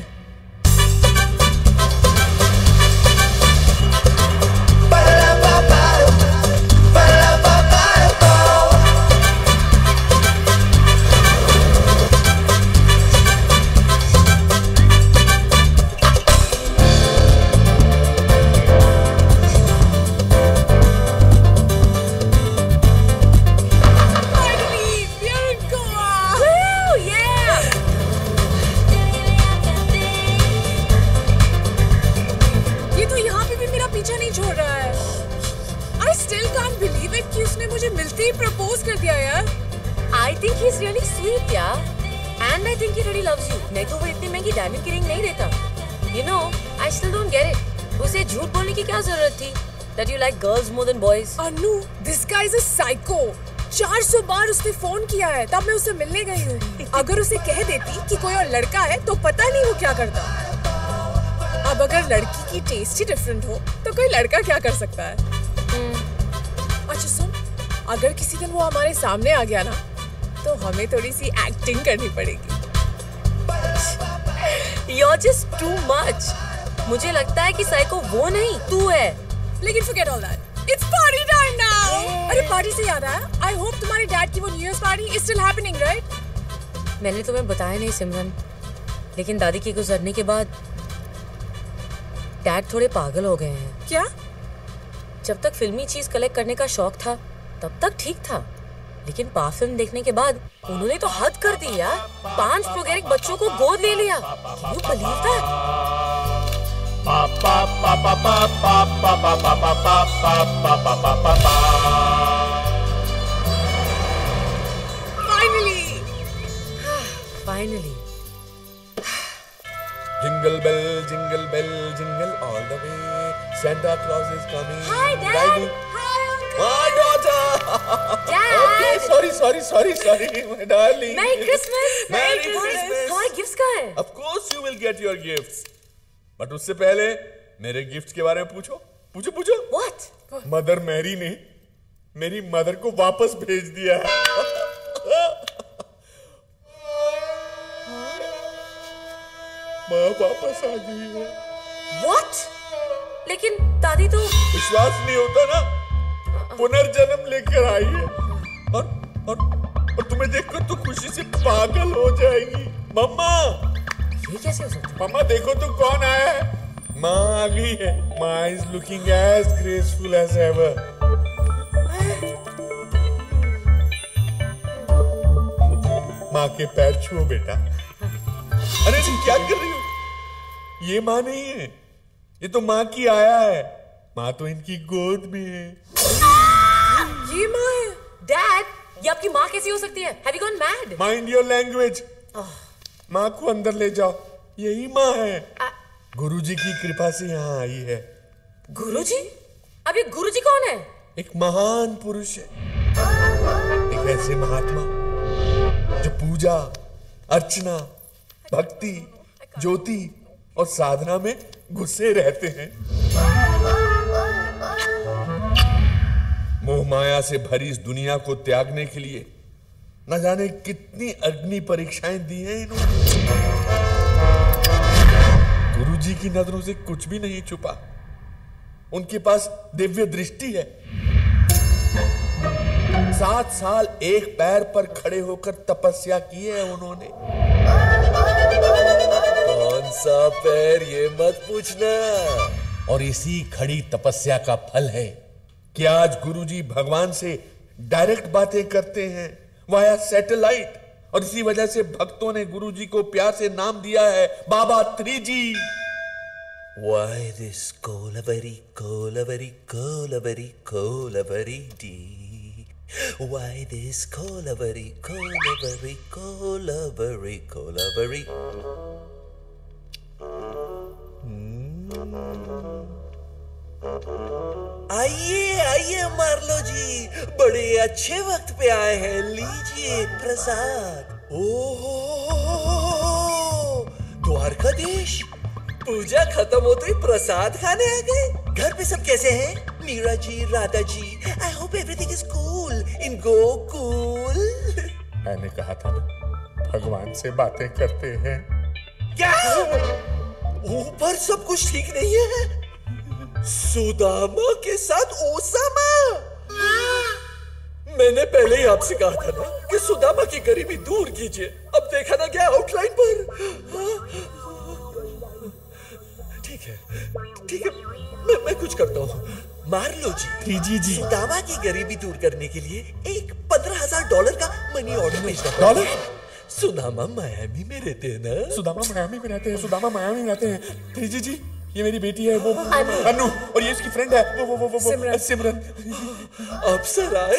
N: girls more than boys.
I: Anu, this guy is a psycho. 400 बार उसने फोन किया है, तब मैं उससे मिलने गई हूँ। अगर उसे कह देती कि कोई और लड़का है तो पता नहीं वो क्या करता। अब अगर लड़की की टेस्ट ही डिफरेंट हो तो कोई लड़का क्या कर सकता है? अच्छा सुन, अगर किसी दिन वो हमारे सामने आ गया ना, तो हमें थोड़ी सी एक्टिंग करनी पड़ेगी।
N: You're just too much. मुझे लगता है कि साइको वो नहीं, तू है।
I: लेकिन forget all that. It's party time now. अरे पार्टी से याद आया, I hope तुम्हारे डैड की वो new year party is still happening, right?
N: मैंने तुम्हें बताया नहीं सिमरन, लेकिन दादी के गुजरने के बाद डैड थोड़े पागल हो गए हैं।
I: क्या?
N: जब तक फिल्मी चीज कलेक्ट करने का शौक था तब तक ठीक था, लेकिन पा फिल्म देखने के बाद उन्होंने तो हद कर दी यार। 5 प्रोगेरिक बच्चों को गोद ले लिया। Can you believe that? Finally.
E: Jingle bell, jingle all the way. Santa Claus is coming.
N: Hi, Dad.
E: Riding.
N: Hi, Uncle.
E: My daughter.
N: Dad.
E: Okay, sorry, my darling.
N: Merry Christmas.
E: Merry Christmas.
N: तुम्हारे gifts कहाँ हैं?
E: Of course you will get your gifts. But उससे पहले मेरे gift के बारे में पूछो।
N: What?
E: मदर मैरी ने मेरी मदर को वापस भेज दिया है। माँ वापस आ गई है।
N: What? लेकिन दादी तो
E: विश्वास नहीं होता ना, पुनर्जन्म लेकर आई है और तुम्हें देखकर तो खुशी से पागल हो जाएगी। मम्मा,
N: ये कैसे हो सकता है?
E: मम्मा देखो तो कौन आया है। माँ आ गई है। माँ is looking as graceful as ever. माँ के पैर छुओ बेटा। अरे तुम क्या कर रही हो? ये माँ नहीं है, ये तो माँ की आया है।
D: माँ तो इनकी गोद में है।
N: ये माँ है। डैड, ये आपकी माँ कैसी हो सकती है? Have you gone mad?
D: Mind your language. माँ को अंदर ले जाओ, यही माँ है। गुरुजी की कृपा से यहाँ आई है।
N: गुरुजी? अब ये गुरुजी कौन है?
D: एक महान पुरुष है, एक ऐसे महात्मा जो पूजा, अर्चना, भक्ति, ज्योति और साधना में घुसे रहते हैं। मोह माया से भरी इस दुनिया को त्यागने के लिए न जाने कितनी अग्नि परीक्षाएं दी हैं इन्होंने। गुरुजी की नजरों से कुछ भी नहीं छुपा। उनके पास दिव्य दृष्टि है। 7 साल एक पैर पर खड़े होकर तपस्या की है उन्होंने।
V: कौन सा पैर ये मत पूछना।
D: और इसी खड़ी तपस्या का फल है कि आज गुरुजी भगवान से डायरेक्ट बातें करते हैं वाया सैटेलाइट, और इसी वजह से भक्तों ने गुरुजी को प्यार से नाम दिया है बाबा 3G।
V: Why this Kolavari, Kolavari, Kolavari, Kolavari dee? Why this Kolavari, Kolavari, Kolavari, Kolavari? आइए आइए मार्लो जी, बड़े अच्छे वक्त पे आए हैं। लीजिए प्रसाद। ओहो, द्वारकाधीश, पूजा खत्म होते ही प्रसाद खाने आ गए। घर पे सब कैसे हैं? Meera ji, Radha ji, I hope everything is cool in Gokul.
D: मैंने कहा था ना, भगवान से बातें करते हैं।
V: क्या ऊपर सब कुछ ठीक नहीं है? सुदामा के साथ ओसामा? मैंने पहले ही आपसे कहा था ना कि सुदामा की गरीबी दूर कीजिए। अब देखा ना क्या आउटलाइन पर। ठीक है, मैं कुछ करता हूँ। मार्लो जी,
D: जी
V: सुदामा की गरीबी दूर करने के लिए एक $15,000 का मनी ऑर्डर भेजना।
D: डॉलर?
V: सुदामा मायामी में रहते हैं ना?
D: सुदामा मायामी में रहते हैं। सुदामा मायामी में रहते हैं। 3G जी, ये मेरी बेटी है, वो अनु, और ये इसकी फ्रेंड है, वो सिमरन।
V: अप्सरा है।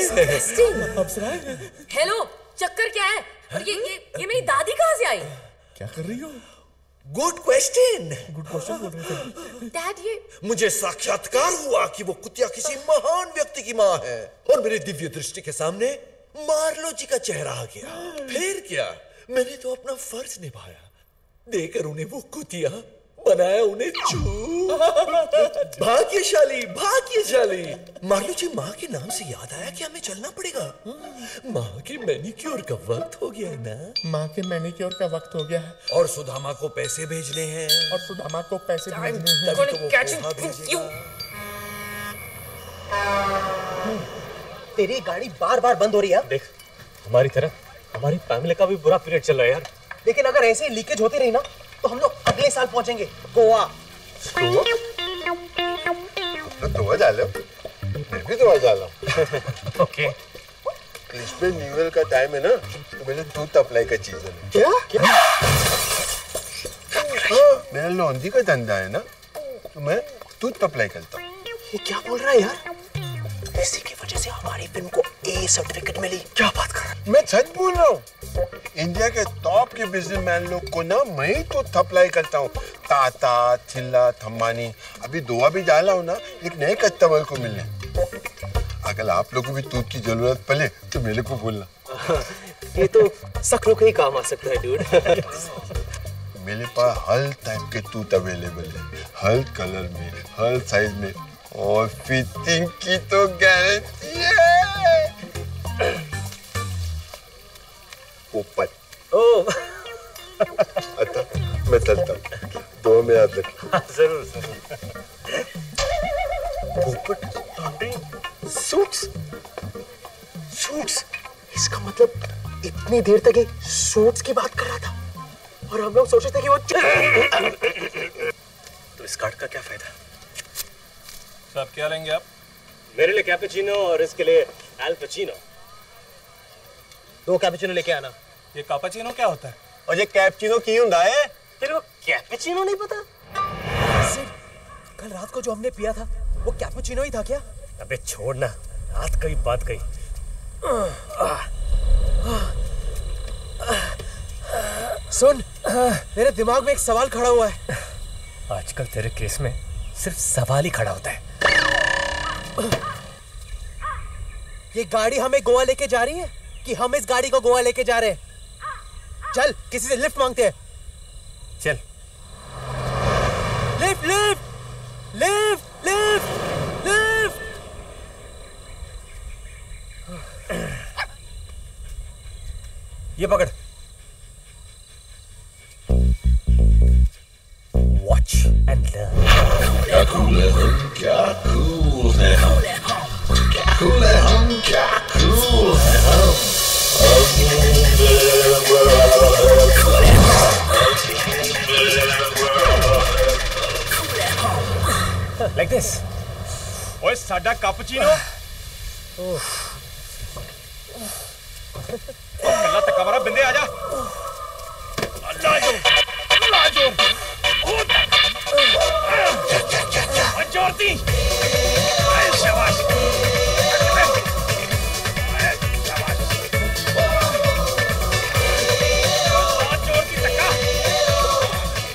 N: हेलो, चक्कर क्या है? और ये मेरी दादी कहाँ से आई?
D: क्या कर रही हो?
V: गुड क्वेश्चन
D: बोल रहे थे।
N: डैड, ये
V: मुझे साक्षात्कार हुआ कि वो कुतिया किसी महान व्यक्ति की माँ है, और मेरे दिव्य दृष्टि के सामने मार्लो जी का चेहरा आ गया। फिर क्या, मैंने तो अपना फर्ज निभाया, देकर उन्हें वो कुतिया बनाया उन्हें चूर। भाग्यशाली भाग्यशाली। मार्लो जी, माँ के नाम से याद आया कि हमें चलना पड़ेगा। माँ के मैनिक्योर का वक्त हो गया है ना?
D: माँ के मैनिक्योर का वक्त हो गया है,
V: और सुदामा को पैसे भेजने हैं।
S: तेरी गाड़ी बार बार बंद हो रही है।
A: देख, हमारी तरह हमारी फैमिली का भी बुरा पीरियड चल रहा है यार।
S: लेकिन अगर ऐसे ही लीकेज होती रही ना, तो हम लोग अगले साल पहुंचेंगे गोवा।
K: तो डालो, मैं भी तो डाला।
A: ओके।
K: इसमें न्यू ईयर का टाइम है ना, तो मेरे टूथ अप्लाई का चीज है। क्या? मेरा लॉन्ड्री का धंधा है ना, तो मैं टूथ अप्लाई करता हूँ।
S: ये क्या बोल रहा है यार? इसी की वजह से हमारी फिल्म को A सर्टिफिकेट मिली। क्या बात कर रहा है?
K: मैं सच बोल रहा हूँ। इंडिया के टॉप के बिजनेसमैन लोग को ना मैं ही तो अप्लाई करता हूँ। टाटा, थिल्ला, थम्मानी, अभी दुआ भी डाला हूँ ना एक नए कस्टमर को मिलने। अगर आप लोगों को भी टूथ की जरूरत पड़े तो मेरे को बोलना।
S: ये तो सकरों के ही काम आ सकता है डूड।
K: मेरे पास हर टाइप के टूथ अवेलेबल है, हर कलर में, हर साइज में, और फिटिंग की तो गारंटी है। ऊपर। अच्छा, मैं चलता हूँ, दो में याद रख।
A: जरूर।
S: सूट्स, इसका मतलब इतनी देर तक एक सूट्स की बात कर रहा था, और हम लोग सोच रहे थे कि वो
A: तो इस कार्ड का क्या फायदा?
O: साहब, क्या लेंगे आप?
A: मेरे लिए कैपुचिनो और इसके लिए अल पचिनो।
S: 2 कैपुचिनो लेके आना।
O: ये कैपुचिनो क्या होता है?
S: और ये कैपुचिनो की ਹੁੰਦਾ है? तेरे को कैपुचिनो नहीं पता? कल रात को जो हमने पिया था
J: वो कैपुचिनो ही था क्या?
A: अबे छोड़ना, रात कई बात कही।
J: सुन, मेरे दिमाग में एक सवाल खड़ा हुआ है।
A: आजकल तेरे केस में सिर्फ सवाल ही खड़ा होता है।
J: ये गाड़ी हमें गोवा लेके जा रही है कि हम इस गाड़ी को गोवा लेके जा रहे हैं? चल, किसी से लिफ्ट मांगते हैं।
A: चल।
J: Lift lift lift lift lift.
A: ये पकड़। Watch and learn.
D: क्या कूल है हम, क्या कूल है हम, क्या कूल है हम, क्या कूल है हम।
A: Like this.
L: ओए साडा कैपुचिनो। कल्ला तक कमरा बिंदे आजा। लाजो लाजो। जोरती। शाबाश।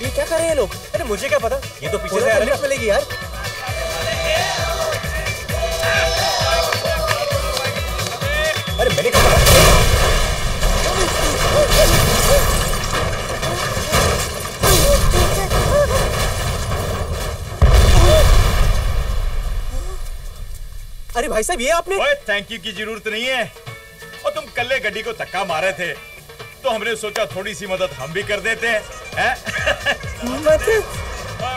J: ये क्या कर रहे हैं लोग?
A: अरे मुझे क्या पता, ये तो पीछे से आ रहा है।
J: मिलेगी यार।
A: अरे मैंने कहा
J: अरे भाई साहब, ये आपने?
L: ओए थैंक यू की जरूरत नहीं है। और तुम कल्ले गड्डी को धक्का मारे थे तो हमने सोचा थोड़ी सी मदद हम भी कर देते हैं, हैं?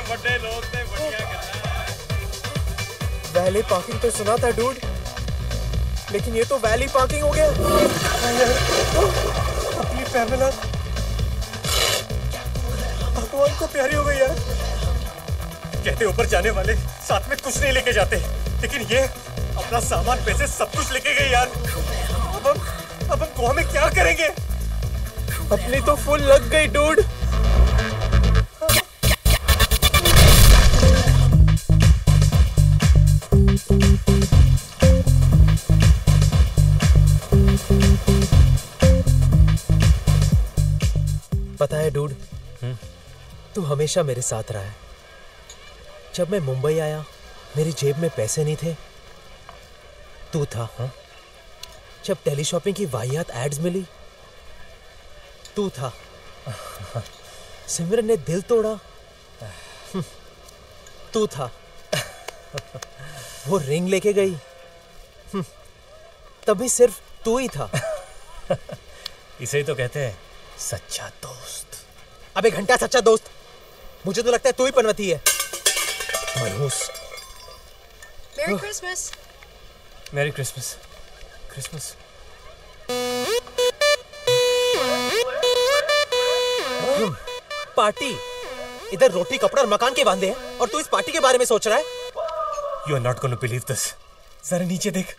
L: बड़े लोग थे, बढ़िया करना।
J: वैली पार्किंग तो सुना था डूड, लेकिन ये तो वैली पार्किंग हो गया। अपनी पैमेला भगवान को प्यारी हो गई यार।
A: कहते ऊपर जाने वाले साथ में कुछ नहीं लेके जाते, लेकिन ये अपना सामान, पैसे सब कुछ लेके गए यार। अब हम गोवा में क्या करेंगे?
J: अपनी तो फुल लग गई डूड। पता है डूड, तू हमेशा मेरे साथ रहा है। जब मैं मुंबई आया, मेरी जेब में पैसे नहीं थे, तू था। जब टेलीशॉपिंग की वाहियात एड्स मिली, तू था। सिमरन ने दिल तोड़ा, तू था। वो रिंग लेके गई, तभी सिर्फ तू ही था।
A: इसे ही तो कहते हैं सच्चा दोस्त।
J: अबे घंटा सच्चा दोस्त, मुझे तो लगता है तू ही पनवती है। मनहूस।
U: मेरी क्रिसमस।
A: मेरी क्रिसमस। क्रिसमस।
J: पार्टी। इधर रोटी, कपड़ा और मकान के वांदे हैं और तू इस पार्टी के बारे में सोच रहा है?
A: You are not going to believe this. जरा नीचे देख।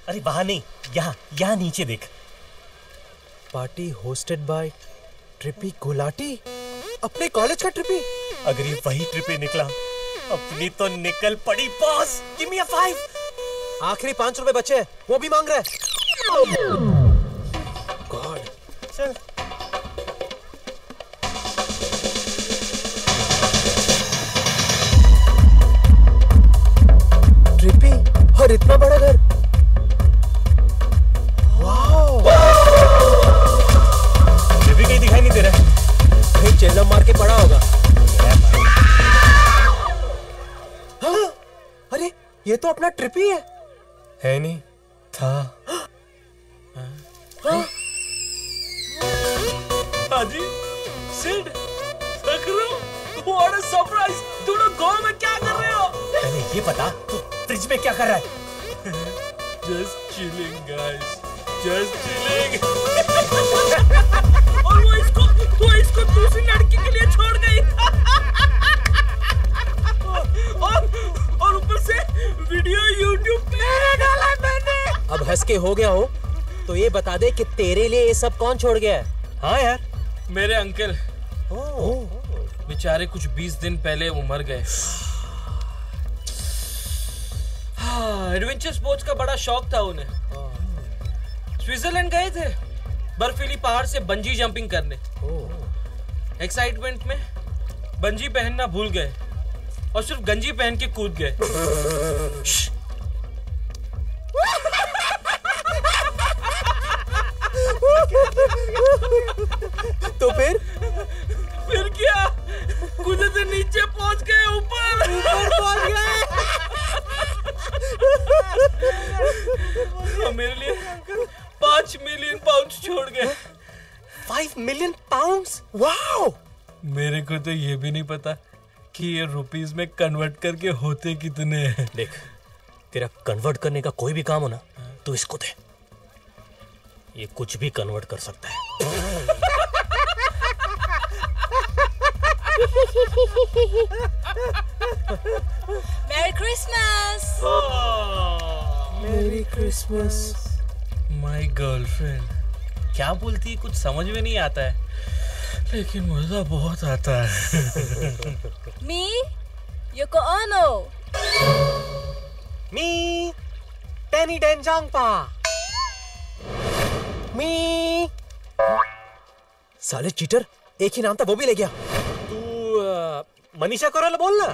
A: अरे वहां नहीं, यहाँ नीचे देख।
J: Party hosted by trippy Gulati. अपने कॉलेज का ट्रिपी।
A: अगर ये वही ट्रिपी निकला, अपनी तो निकल पड़ी बॉस। गिव मी अ 5।
J: आखिरी 5 रुपए बचे हैं, वो भी मांग रहा है। गॉड।
A: चल।
J: ट्रिपी और इतना बड़ा घर। वाओ।
A: ट्रिपी कहीं दिखाई नहीं दे रहा है।
J: कहीं चेल्लम मार के पड़ा होगा। हाँ, अरे ये तो अपना ट्रिपी है
A: नहीं? था।
T: हाजी, सिड, सकरो, व्हाट अ सरप्राइज! तुम लोग गोवा में क्या कर रहे हो?
A: पहले ये बता, तू फ्रिज में क्या कर रहा है?
T: Just chilling, guys. Just chilling. और वो इसको दूसरी लड़की के लिए छोड़ गई। और ऊपर से वीडियो YouTube पे डाला मैंने।
J: अब हंस के हो गया हो तो ये बता दे कि तेरे लिए ये सब कौन छोड़ गया है?
A: हाँ यार,
T: मेरे अंकल। बेचारे कुछ 20 दिन पहले वो मर गए। एडवेंचर स्पोर्ट्स का बड़ा शौक था उन्हें। स्विट्जरलैंड गए थे बर्फीली पहाड़ से बंजी जंपिंग करने। एक्साइटमेंट में बंजी पहनना भूल गए और सिर्फ गंजी पहन के कूद गए।
B: तो फिर
T: क्या कूदे से नीचे पहुंच गए, ऊपर
B: पहुंच गए।
T: मेरे लिए 5 मिलियन पाउंड छोड़ गए।
B: 5 मिलियन पाउंड्स? वाओ!
T: मेरे को तो ये भी नहीं पता कि ये रुपीस में कन्वर्ट करके होते कितने हैं।
A: देख, तेरा कन्वर्ट करने का कोई भी काम हो ना, तो इसको दे, ये कुछ भी कन्वर्ट कर सकता है।
N: Merry Christmas!
T: Merry Christmas, my girlfriend. क्या बोलती है कुछ समझ में नहीं आता है, लेकिन मजा बहुत आता है।
H: Me, Yoko Ono.
B: Me, Danny Denjangpa. Me. साले चीटर, एक ही नाम था वो भी ले गया।
A: तू मनीषा कोइराला बोल ना।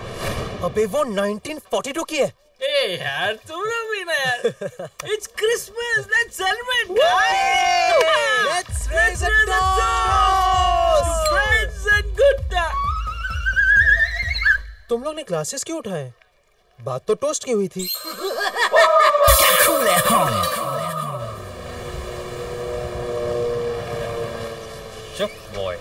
B: अबे वो 1942 की है।
T: ए यार तुम लोग भी ना यार। It's Christmas, let's celebrate guys.
B: Let's raise a
T: toast. Friends and good times.
B: तुम लोग ने ग्लासेस क्यों उठाए? बात तो टोस्ट की हुई थी।
F: क्या cool है हम?
A: चुप boy.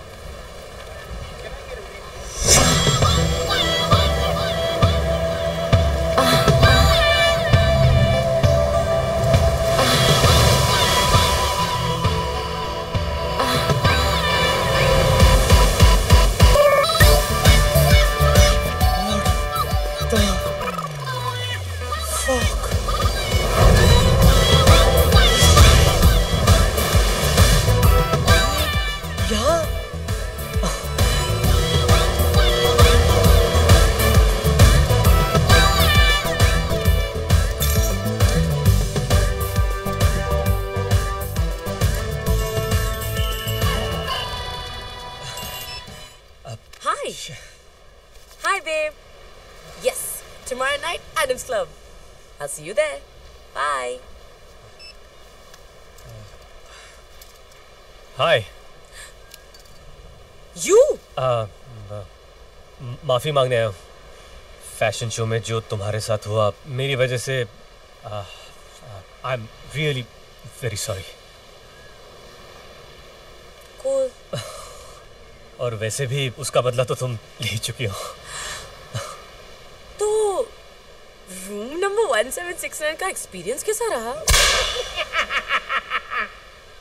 N: Hi, babe. Yes, tomorrow night, Adam's Club. I'll see you there. Bye.
A: Hi.
N: You?
A: माफी मांगने आया हूँ। फैशन शो में जो तुम्हारे साथ हुआ, मेरी वजह से I'm really very sorry.
N: Cool.
A: और वैसे भी उसका बदला तो तुम ले ही चुकी हो।
N: तो रूम नंबर 1769 का एक्सपीरियंस कैसा रहा?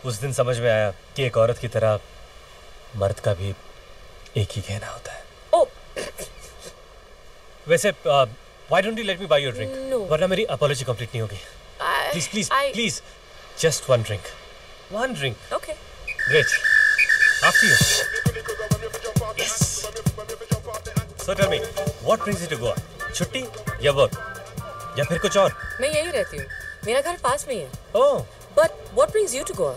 A: उस दिन समझ में आया कि एक औरत की तरह मर्द का भी एक ही कहना होता है।
N: Oh.
A: वैसे why don't you let me buy you a drink?
N: No.
A: वरना मेरी apology complete नहीं होगी। Please, just one drink. One drink.
N: Okay.
A: Great. After you. Yes. So tell me, what brings you to Goa? छुट्टी या work या फिर कुछ और?
N: मैं यही रहती हूँ। मेरा घर पास में ही है।
A: Oh.
N: But what brings you to Goa?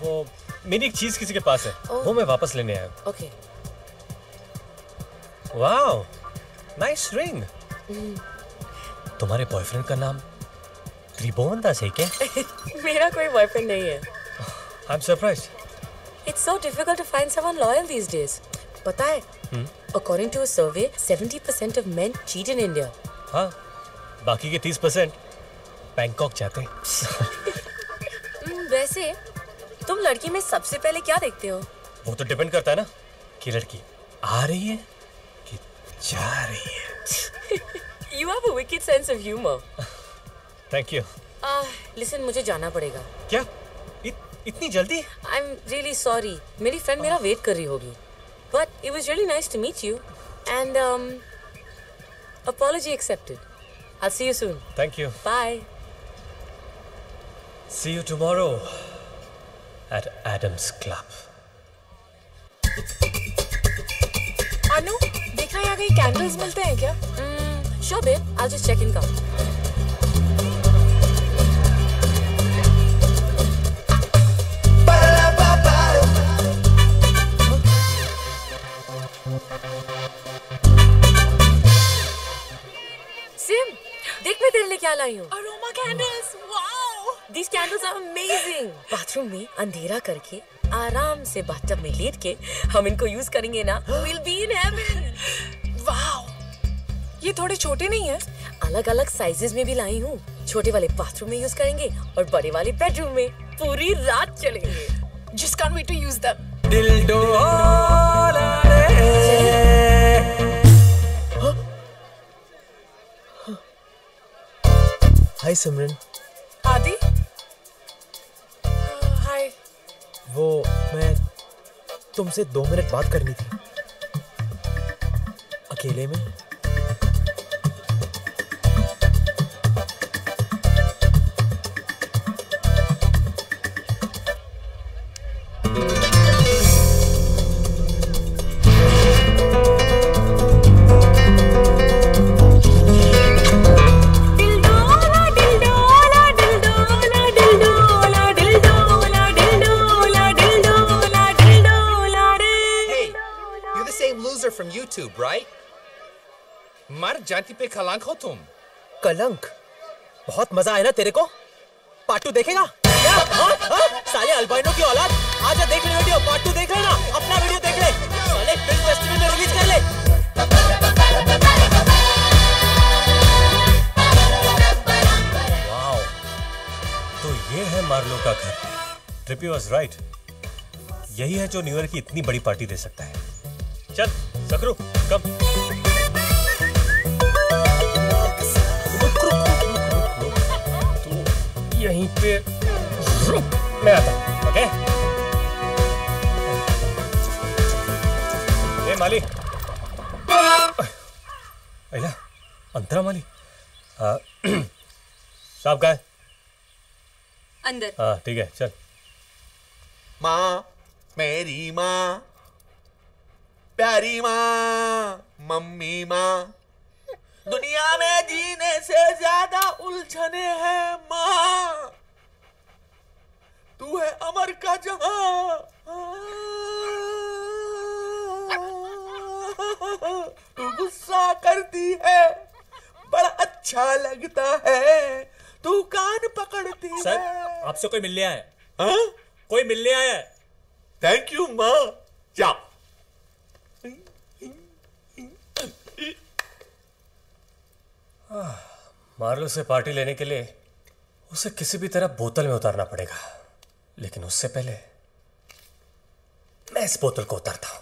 A: वो मेरी एक चीज किसी के पास है।
N: Oh.
A: वो मैं वापस लेने आया हूँ।
N: Okay.
A: Wow. Nice ring. तुम्हारे बॉयफ्रेंड का नाम त्रिभुवन दास है क्या?
N: मेरा कोई बॉयफ्रेंड नहीं है।
A: I'm surprised.
N: It's so difficult to find someone loyal these days. पता है? According to a survey, 70% of men cheat in India.
A: हाँ, बाकी के 30% बैंकॉक जाते हैं।
N: वैसे तुम लड़की में सबसे पहले क्या देखते हो?
A: वो तो डिपेंड करता है ना कि लड़की आ रही है कि जा रही है।
N: You have a wicked sense of humor.
A: Thank you.
N: Listen, मुझे जाना पड़ेगा।
A: क्या? इतनी जल्दी?
N: I'm really sorry. मेरी फ्रेंड मेरा वेट कर रही होगी। But it was really nice to meet you. And apology accepted. I'll see you soon.
A: Thank you.
N: Bye.
A: See you tomorrow at Adam's Club.
I: अनु, देखा यहाँ कहीं कैंडल्स मिलते हैं क्या?
N: Sure, babe. I'll just check in. Come. देख मैं तेरे लिए क्या लाई हूँ।
I: Aroma candles, wow!
N: These candles are amazing. Bathroom में अंधेरा करके आराम से बाथटब में लेट के हम इनको यूज करेंगे ना, we'll be in heaven.
I: Wow! ये थोड़े छोटे नहीं है?
N: अलग अलग साइजेस में भी लाई हूँ। छोटे वाले बाथरूम में यूज करेंगे और बड़े वाले बेडरूम में पूरी रात चलेंगे।
I: Just can't wait to use them.
B: दिल हाय सिमरन।
I: आदि? हाय।
B: वो मैं तुमसे 2 मिनट बात करनी थी अकेले में। From YouTube, right? मर जाति पे कलंक हो तुम।
J: कलंक? बहुत मजा आया ना तेरे को? पार्ट 2 देखेगा? क्या? साले अल्बाइनो की औलाद, आजा देख ले वीडियो, पार्ट 2 देख लेना, अपना वीडियो देख ले, साले फिल्म फेस्टिवल में रिलीज कर ले।
A: वाओ, तो ये है मार्लो का घर। ट्रिपी वाज राइट, यही है जो न्यू ईयर की इतनी बड़ी पार्टी दे सकता है। चल सकरू, कम।
J: तू यहीं पे रुक, मैं आता हूं, ओके?
A: ए माली, अला, अंतरा माली, साहब का है?
P: अंदर।
A: हाँ ठीक है, चल।
D: माँ, मेरी माँ, प्यारी माँ, मम्मी माँ, दुनिया में जीने से ज्यादा उलझने हैं माँ, तू है अमर का जहां, तू गुस्सा करती है बड़ा अच्छा लगता है, तू कान पकड़ती है।
J: सर, आपसे कोई मिलने आया है। हाँ? कोई मिलने आया है।
D: थैंक यू माँ, जा।
A: मार्लो से पार्टी लेने के लिए उसे किसी भी तरह बोतल में उतारना पड़ेगा, लेकिन उससे पहले मैं इस बोतल को उतारता हूं।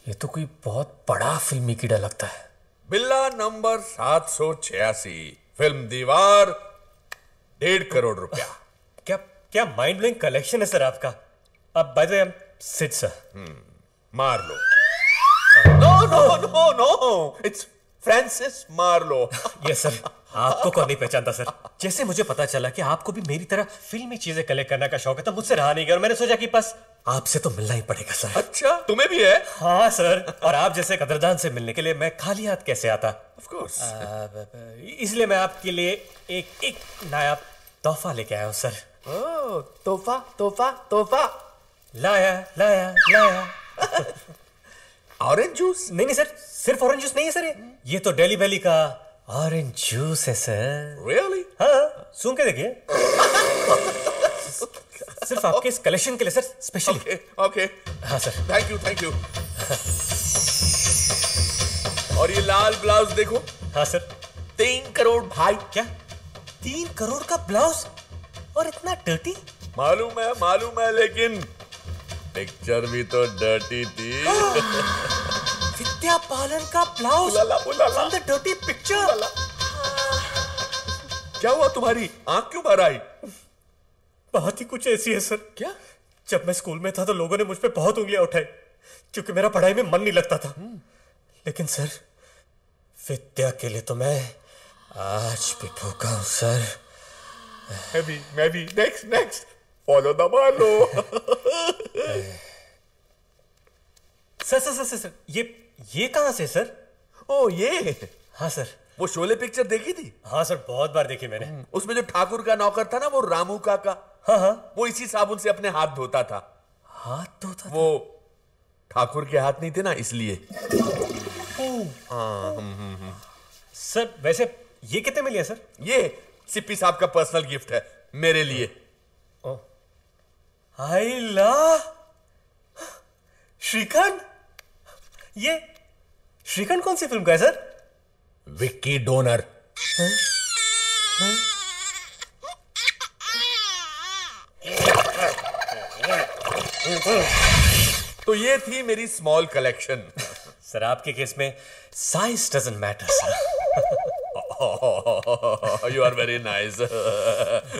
A: ये तो कोई बहुत बड़ा फिल्मी कीड़ा लगता है।
D: बिल्ला नंबर 786, फिल्म दीवार, 1.5 करोड़ रुपया।
A: क्या क्या माइंड ब्लोइंग कलेक्शन है सर आपका। अब by the way I am Sid sir.
D: Marlow. No no no no, it's Francis Marlow.
A: Yes sir, आपको कौन नहीं पहचानता सर। जैसे मुझे पता चला कि आपको भी मेरी तरह फिल्मी चीजें कलेक्ट करने का शौक है, तो मुझसे रहा नहीं गया और मैंने सोचा कि बस आपसे तो मिलना ही पड़ेगा सर।
D: अच्छा, तुम्हें भी है?
A: हाँ सर, और आप जैसे कदरदान से मिलने के लिए मैं खाली हाथ कैसे आता।
D: Of course.
A: इसलिए मैं आपके लिए एक नायाब तोहफा लेके आया हूँ सर।
D: ओह, तोहफा तोहफा तोहफा।
A: लाया लाया लाया।
D: Orange juice?
A: नहीं सर, सिर्फ ऑरेंज जूस नहीं है सर, ये तो डेली वैली का ऑरेंज जूस है सर।
D: रियली?
A: हाँ, सुन के देखिए। सिर्फ आपके इस कलेक्शन के लिए सर, स्पेशली।
D: ओके।
A: हाँ sir.
D: Thank you thank you. और ये लाल ब्लाउज देखो।
A: हाँ सर।
D: 3 करोड़ भाई।
A: क्या 3 करोड़ का ब्लाउज और इतना डर्टी?
D: मालूम है, लेकिन पिक्चर भी तो डर्टी थी।
A: विद्या बालन का blouse
D: from
A: the dirty picture.
D: क्या हुआ, तुम्हारी आंख क्यों भर आई?
A: बात ही कुछ ऐसी है सर।
D: क्या?
A: जब मैं स्कूल में था तो लोगों ने मुझ पे बहुत उंगलियां उठाई, क्योंकि मेरा पढ़ाई में मन नहीं लगता था। लेकिन सर, विद्या के लिए तो मैं आज भी भूखा हूं सर।
D: मैं भी। Next follow the Marlow.
A: Sir, ये कहां से सर?
D: ओ ये?
A: हाँ सर।
D: वो शोले पिक्चर देखी थी?
A: हाँ सर, बहुत बार देखी मैंने।
D: उसमें जो ठाकुर का नौकर था ना, वो रामू काका,
A: हाँ,
D: वो इसी साबुन से अपने हाथ धोता था।
A: हाथ धोता था?
D: वो ठाकुर के हाथ नहीं थे ना, इसलिए।
A: सर वैसे ये कितने में लिया सर?
D: ये सिप्पी साहब का पर्सनल गिफ्ट है मेरे लिए।
A: हाय ला, श्रीकांत, ये श्रीकांत कौन सी फिल्म का है सर?
D: विक्की डोनर। तो ये थी मेरी स्मॉल कलेक्शन।
A: सर आपके केस में size doesn't matter sir.
D: You are very nice.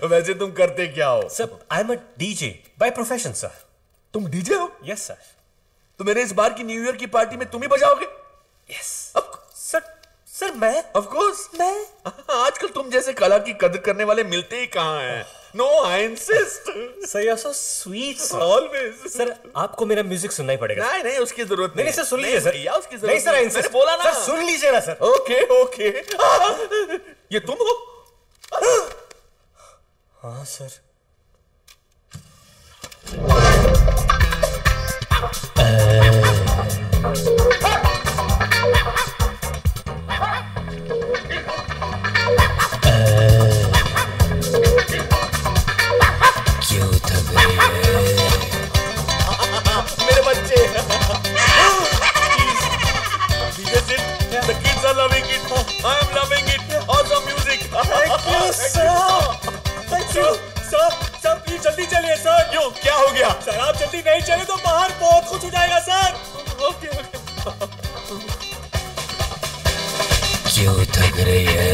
D: वैसे तुम करते क्या हो?
A: Sir I am a DJ by profession sir.
D: तुम डीजे हो?
A: Yes sir.
D: तो मेरे इस बार की न्यू ईयर की पार्टी में तुम ही बजाओगे?
A: यस सर मैं?
D: ऑफ कोर्स मैं। आजकल तुम जैसे कला की कदर करने वाले मिलते ही कहां हैं। No I insist.
A: Sir you are so sweet sir.
D: Always.
A: Sir आपको मेरा म्यूजिक सुनना ही पड़ेगा।
D: नहीं उसकी जरूरत
A: नहीं सर, सुन लीजिए सर।
D: उसकी जरूरत
A: नहीं सर, आई इंसिस्ट।
D: मैंने बोला ना।
A: सर सुन लीजिए ना सर।
D: ओके ये तुम हो?
A: हाँ सर।
D: मेरे बच्चे। The kids are loving it. I am loving it. Awesome music.
A: Thank you sir. Thank you sir. Sir please जल्दी चलिए सर।
D: क्यों, क्या हो गया?
A: सर आप जल्दी नहीं चले तो बाहर बहुत कुछ हो जाएगा सर।
D: ओके
F: क्यों थक रही है?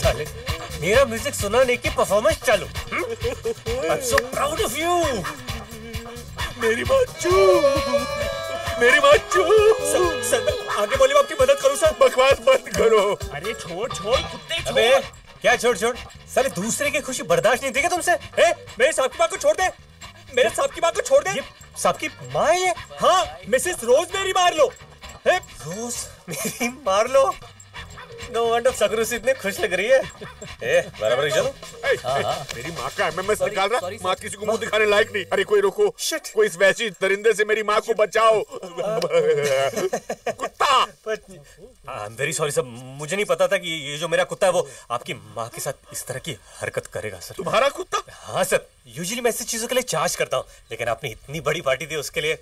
A: साले मेरा म्यूजिक सुनाने की परफॉर्मेंस चालू। I'm so proud of you.
D: मेरी बच्चू।
A: सर आगे बोलिए, आपकी मदद करूं सर?
D: बकवास बंद करो।
A: अरे छोड़ कुत्ते छोड़। अबे क्या छोड़? साले दूसरे की खुशी बर्दाश्त नहीं देगा तुमसे? मेरे साहब की माँ को छोड़ दे। मेरे साहब की माँ को छोड़ दे। ये साहब की माँ है? हाँ, मिसेस रोजमेरी मार लो। रोज मेरी मार लो। नो वंडर सकरूसी इतने खुश लग रही है। बराबर चलो।
D: मेरी माँ का एमएमएस निकाल रहा। माँ किसी को मुंह दिखाने लायक नहीं। अरे कोई रोको। कोई इस वैसी दरिंदे से मेरी माँ को बचाओ। कुत्ता।
A: I am very sorry sir, मुझे नहीं पता था कि ये जो मेरा कुत्ता है वो आपकी माँ के साथ इस तरह की हरकत करेगा सर।
D: तुम्हारा कुत्ता?
A: हाँ सर, यूजुअली मैं ऐसी चीजों के लिए चार्ज करता हूँ, लेकिन आपने इतनी बड़ी पार्टी दी उसके लिए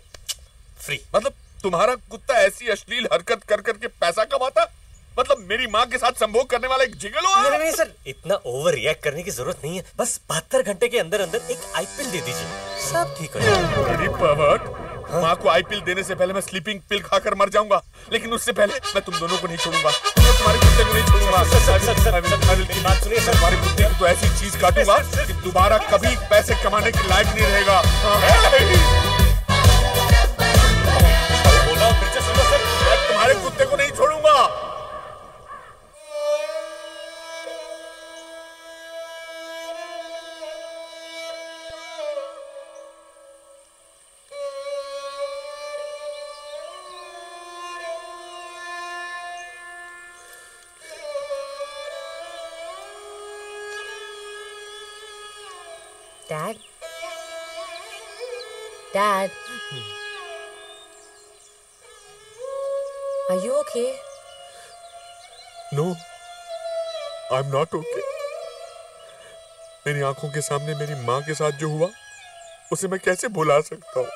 A: फ्री।
D: मतलब तुम्हारा कुत्ता ऐसी अश्लील हरकत कर करके पैसा कमाता? मतलब मेरी माँ के साथ संभोग करने वाला एक जिगलो है?
A: नहीं सर, इतना ओवर रिएक्ट करने की जरूरत नहीं है। बस 72 घंटे के अंदर अंदर एक आईपिल दे दीजिए, सब ठीक हो जाएगा।
D: माँ को आईपिल देने से पहले मैं स्लीपिंग पिल खाकर मर जाऊंगा, लेकिन उससे पहले मैं तुम दोनों को नहीं छोड़ूंगा। मैं तुम्हारे कुत्ते को नहीं छोड़ूंगा।
A: बात सुनिए सर,
D: तुम्हारे कुत्ते को तो ऐसी चीज काटूंगा कि दोबारा कभी पैसे कमाने के लायक नहीं रहेगा। मैं तुम्हारे कुत्ते को नहीं छोड़ूंगा।
N: Dad? Are you okay?
D: No, I'm not okay. मेरी आंखों के सामने मेरी माँ के साथ जो हुआ उसे मैं कैसे भुला सकता हूँ?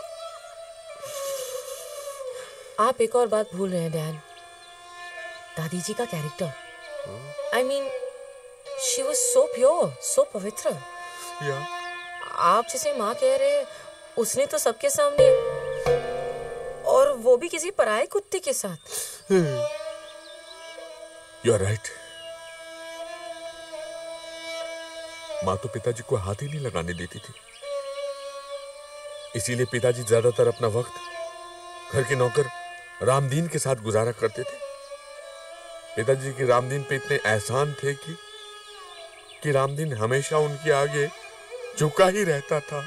N: आप एक और बात भूल रहे हैं डैड। दादी जी का character. I mean, she was so pure, so पवित्र। आप जिसे माँ कह रहे हैं, उसने तो सबके सामने, और वो भी किसी पराये कुत्ते के साथ।
D: You are right. माँ तो पिताजी को हाथ ही नहीं लगाने देती थी। इसीलिए पिताजी ज्यादातर अपना वक्त घर के नौकर रामदीन के साथ गुजारा करते थे। पिताजी के रामदीन पे इतने एहसान थे कि रामदीन हमेशा उनके आगे झुका ही रहता था।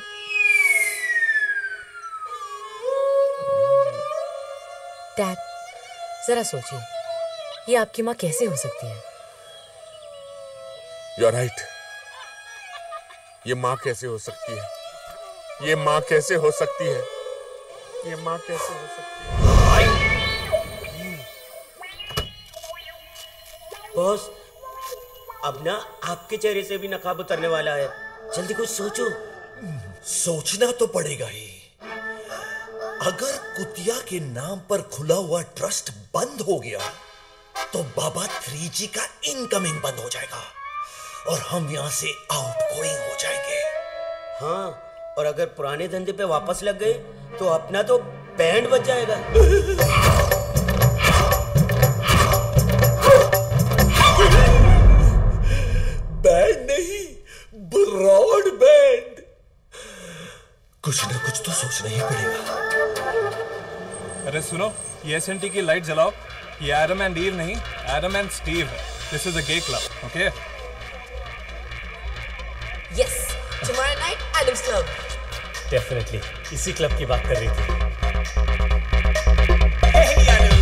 N: डैड, जरा सोचिए, ये आपकी माँ कैसे हो सकती है?
D: You are right. ये माँ कैसे हो सकती है? ये माँ कैसे हो सकती है? ये माँ कैसे हो सकती है?
G: बॉस, अब ना आपके चेहरे से भी नकाब उतरने वाला है। जल्दी कुछ सोचो।
V: सोचना तो पड़ेगा ही। अगर कुतिया के नाम पर खुला हुआ ट्रस्ट बंद हो गया तो बाबा 3G का इनकमिंग बंद हो जाएगा और हम यहां से आउटगोइंग हो जाएंगे।
G: हाँ, और अगर पुराने धंधे पे वापस लग गए तो अपना तो बैंड बच जाएगा।
V: बैंड नहीं, ब्रॉड बैंड। कुछ ना कुछ तो सोचना ही पड़ेगा।
O: अरे सुनो, ये एसएनटी की लाइट जलाओ। ये एडम एंड ईव नहीं, एडम एंड स्टीव है। This is a gay club, okay?
N: Yes, tomorrow night Adam's Club.
A: Definitely इसी क्लब की बात कर रही थी।
B: Hey Anu,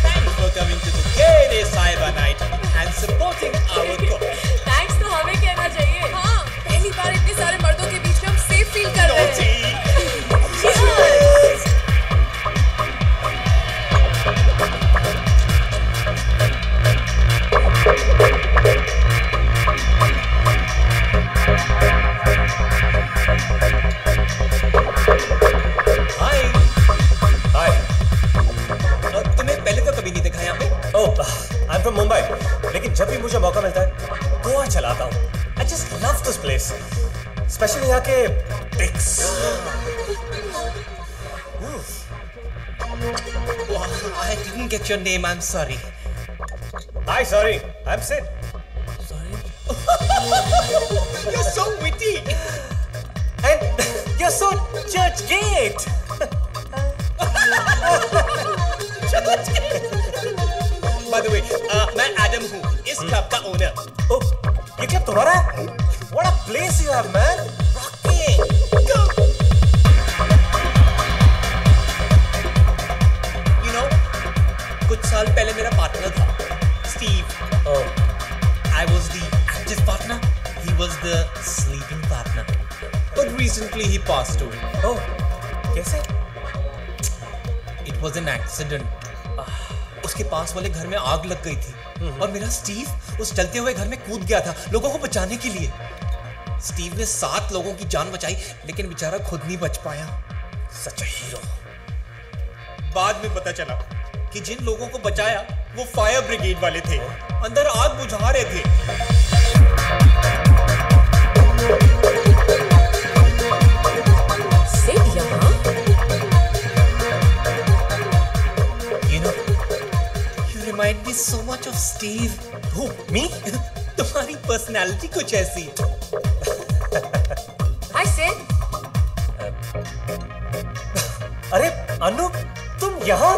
B: thanks for coming to the gay cyber night and supporting our cause.
N: Thanks तो हमें कहना चाहिए।
I: हाँ, पहली बार इतने सारे मर्दों के बीच में हम सेफ फील कर रहे हैं।
B: तुम्हें पहले तो कभी नहीं देखा यहाँ पे?
A: ओह, आई एम फ्रॉम मुंबई, लेकिन जब भी मुझे मौका मिलता है गोवा चलाता हूँ। I just love this place, specially यहाँ के pics.
B: I didn't get your name, I'm sorry.
A: Hi, sorry, I'm Sid.
B: You're so witty.
A: And you're so church gate.
B: By the way, मैं एडम हूँ, इस क्लब का owner.
A: Oh, ये club तुम्हारा है? What a place you have, man.
B: Rocking. Go. You know, कुछ साल पहले मेरा पार्टनर था, Steve.
A: Oh.
B: I was the active partner. He was the sleeping partner. But recently he passed away.
A: Oh, कैसे?
B: It was an accident. उसके पास वाले घर में आग लग गई थी और मेरा स्टीव उस जलते हुए घर में कूद गया था लोगों को बचाने के लिए। स्टीव ने 7 लोगों की जान बचाई, लेकिन बेचारा खुद नहीं बच पाया।
A: Such a hero.
B: बाद में पता चला कि जिन लोगों को बचाया वो फायर ब्रिगेड वाले थे, अंदर आग बुझा रहे थे।
N: सिड यहाँ?
B: You know, you remind me so much of Steve.
A: Who? Me?
B: तुम्हारी पर्सनालिटी कुछ ऐसी है।
N: Hi Sid.
A: अरे अनु, तुम यहाँ?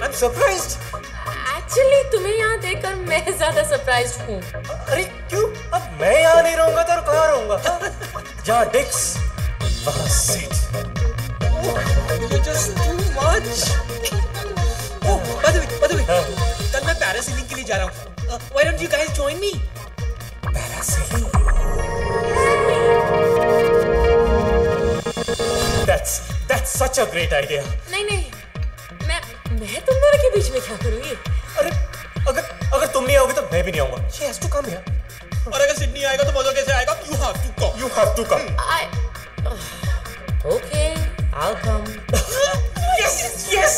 A: I'm surprised.
N: एक्चुअली तुम्हें यहाँ देखकर मैं ज्यादा सरप्राइज्ड हूँ।
A: अरे क्यों? अब मैं यहाँ नहीं रहूंगा तो कहाँ रहूंगा? जहाँ डिक्स, वहाँ Sid.
B: You're just too much. Oh, by the way, कल मैं पैरासेलिंग के लिए जा रहा हूँ। Why don't you guys join me?
A: Parasailing? That's such a great idea.
N: नहीं, मैं तुम दोनों के बीच में क्या करूँगी?
A: अरे अगर तुम नहीं आओगे तो मैं भी नहीं आऊंगा। She has to come here.
B: और अगर सिडनी आएगा तो मजा कैसे आएगा? You have to come.
A: You have to come.
N: Okay, I'll come.
A: Yes.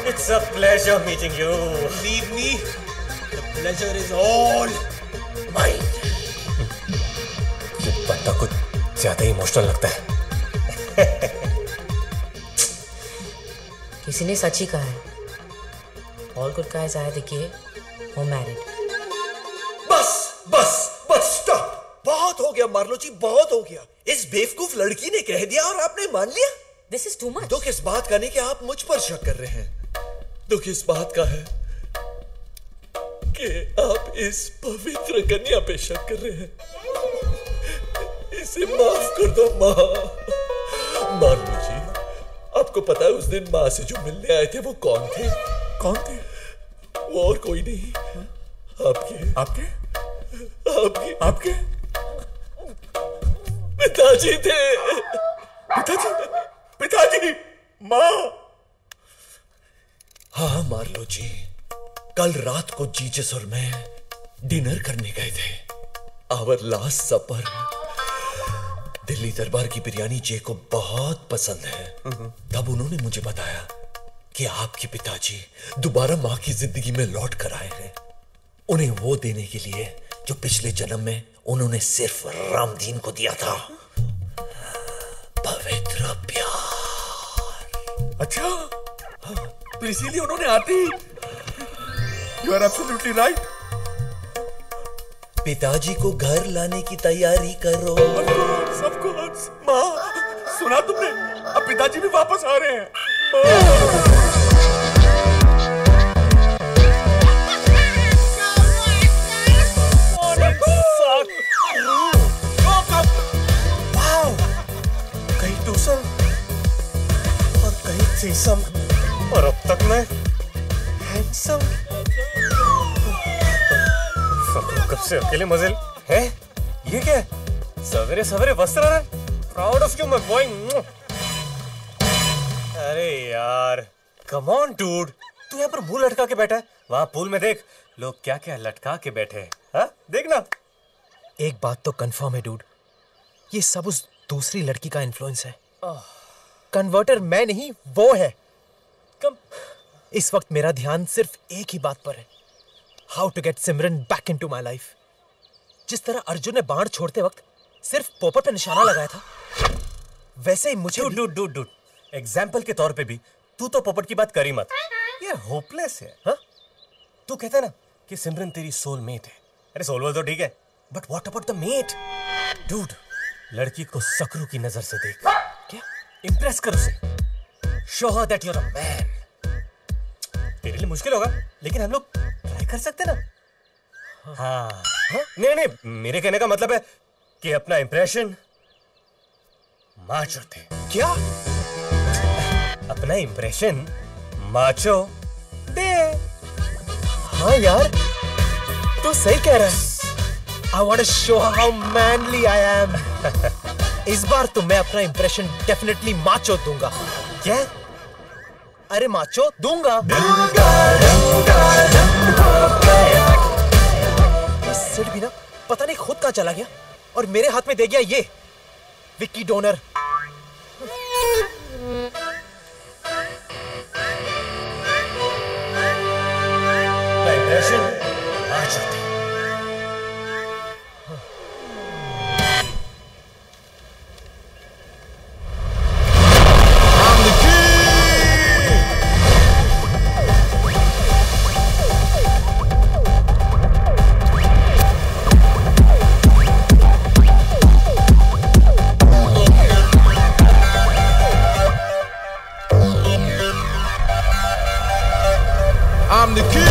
A: It's a pleasure meeting you.
B: Believe me, the pleasure is all mine.
A: ये बंदा कुछ ज्यादा ही इमोशनल लगता है।
N: किसी ने सच ही कहा है। All good guys आए देखिए, वो married.
V: Bus stop. बहुत हो गया मार्लो जी, बहुत हो गया। इस बेवकूफ लड़की ने कह दिया और आपने मान लिया।
N: This is too much.
V: दुख इस बात का नहीं कि आप मुझ पर शक कर रहे हैं, दुख इस बात का है कि आप इस पवित्र कन्या पे शक कर रहे हैं। इसे माफ कर दो मार्लो जी, अब आपको पता है उस दिन माँ से जो मिलने आए थे वो कौन थे?
D: कौन थे?
V: वो और कोई नहीं, आपके
D: आपके
V: आपके
D: आपके
V: पिताजी थे।
D: पिताजी? पिताजी? माँ?
V: हाँ मार्लो जी, कल रात को जीजस और मैं डिनर करने गए थे। आवर लास्ट सपर। दिल्ली दरबार की बिरयानी जे को बहुत पसंद है। तब उन्होंने मुझे बताया कि आपके पिताजी दोबारा माँ की जिंदगी में लौट कर आए हैं, उन्हें वो देने के लिए जो पिछले जन्म में उन्होंने सिर्फ रामदीन को दिया था, पवित्र प्यार।
D: अच्छा, तो इसीलिए उन्होंने आते ही। You are absolutely right.
V: पिताजी को घर लाने की तैयारी करो।
D: Of course. माँ, सुना तुमने? अब पिताजी भी वापस आ रहे हैं।
A: कहीं टूसन और कहीं थ्रीसम, और अब तक मैं हैंडसम। सब लोग कब से अकेले मजे है? ये क्या है? सवेरे सवेरे वस्त्र है। Proud of you my boy. अरे यार, कम ऑन डूड, तू यहाँ पर मुंह लटका के बैठा है। वहां पूल में देख, लोग क्या क्या लटका के बैठे हैं। हाँ, देखना।
J: एक बात तो कंफर्म है डूड, ये सब उस दूसरी लड़की का इन्फ्लुएंस है। कन्वर्टर मैं नहीं, वो है। इस वक्त मेरा ध्यान सिर्फ एक ही बात पर है, how to get Simran back into my life. जिस तरह अर्जुन ने बाण छोड़ते वक्त सिर्फ पोपट पे निशाना लगाया था, वैसे ही मुझे
A: डूड एग्जाम्पल के तौर पे भी तू तो पोपट की बात कर ही मत। ये होपलेस है। हाँ, तू कहता है ना कि सिमरन तेरी सोलमेट है। अरे सोलमेट तो ठीक है, but what about the mate? Dude, लड़की को सकरू की नजर से देख। क्या? इंप्रेस कर उसे। Show her that you are a man. तेरे लिए मुश्किल होगा, लेकिन हम लोग ट्राई कर सकते ना। हाँ, नहीं, मेरे कहने का मतलब है कि अपना इंप्रेशन माचो थे।
J: क्या?
A: अपना इंप्रेशन माचो दे।
J: हाँ यार, तू सही कह रहा है। I want to show how manly I am. इस बार तो मैं अपना इंप्रेशन डेफिनेटली माचो दूंगा।
A: क्या?
J: अरे माचो दूंगा। सिर भी ना पता नहीं खुद कहाँ चला गया और मेरे हाथ में दे गया ये Vicky donor.
V: I'm the king.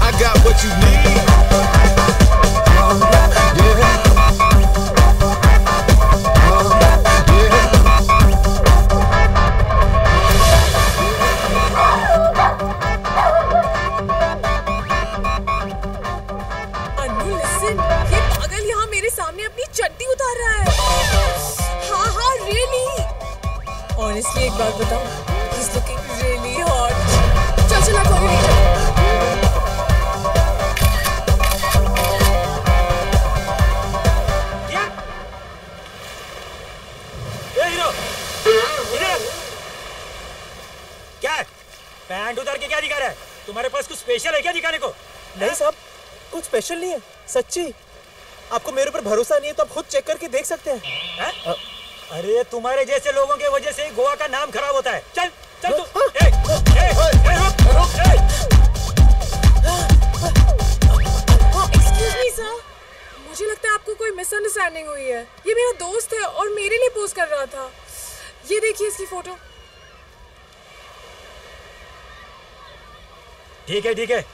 V: I got what you need.
I: Honestly, एक बात बताऊं, he's looking really hot. चल कॉफी लीजिए।
A: ये हीरो, इधर। क्या? पैंट उतार के क्या दिखा रहा है? तुम्हारे पास कुछ स्पेशल है क्या दिखाने को?
J: नहीं साहब, कुछ स्पेशल नहीं है, सच्ची। आपको मेरे ऊपर भरोसा नहीं है तो आप खुद चेक करके देख सकते हैं।
A: अरे तुम्हारे जैसे लोगों की वजह से गोवा का नाम खराब होता है। चल चल तू।
I: Excuse me sir, मुझे लगता है आपको कोई मिसअंडरस्टैंडिंग हुई है। ये मेरा दोस्त है और मेरे लिए पोस्ट कर रहा था। ये देखिए इसकी फोटो।
M: ठीक है,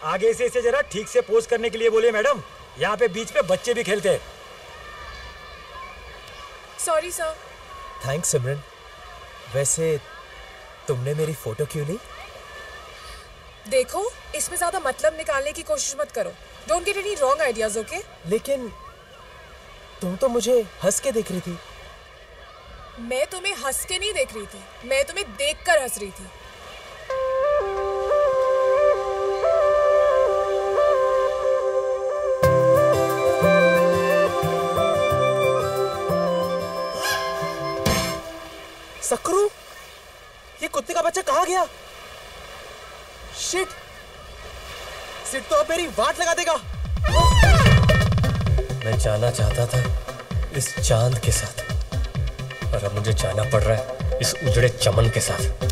M: आगे से इसे जरा ठीक से पोज करने के लिए बोलिए मैडम। यहाँ पे बीच पे बच्चे भी खेलते हैं।
I: Sorry sir.
B: थैंक्स सिमरन। वैसे तुमने मेरी फोटो क्यों ली?
I: देखो, इसमें ज्यादा मतलब निकालने की कोशिश मत करो। Don't get any wrong ideas, okay?
B: लेकिन तुम तो मुझे हंस के देख रही थी।
I: मैं तुम्हें हंस के नहीं देख रही थी, मैं तुम्हें देखकर हंस रही थी।
B: सक्रू, ये कुत्ते का बच्चा कहाँ गया? शिट, सिट तो अब मेरी वाट लगा देगा।
A: मैं जाना चाहता था इस चांद के साथ, और अब मुझे जाना पड़ रहा है इस उजड़े चमन के साथ।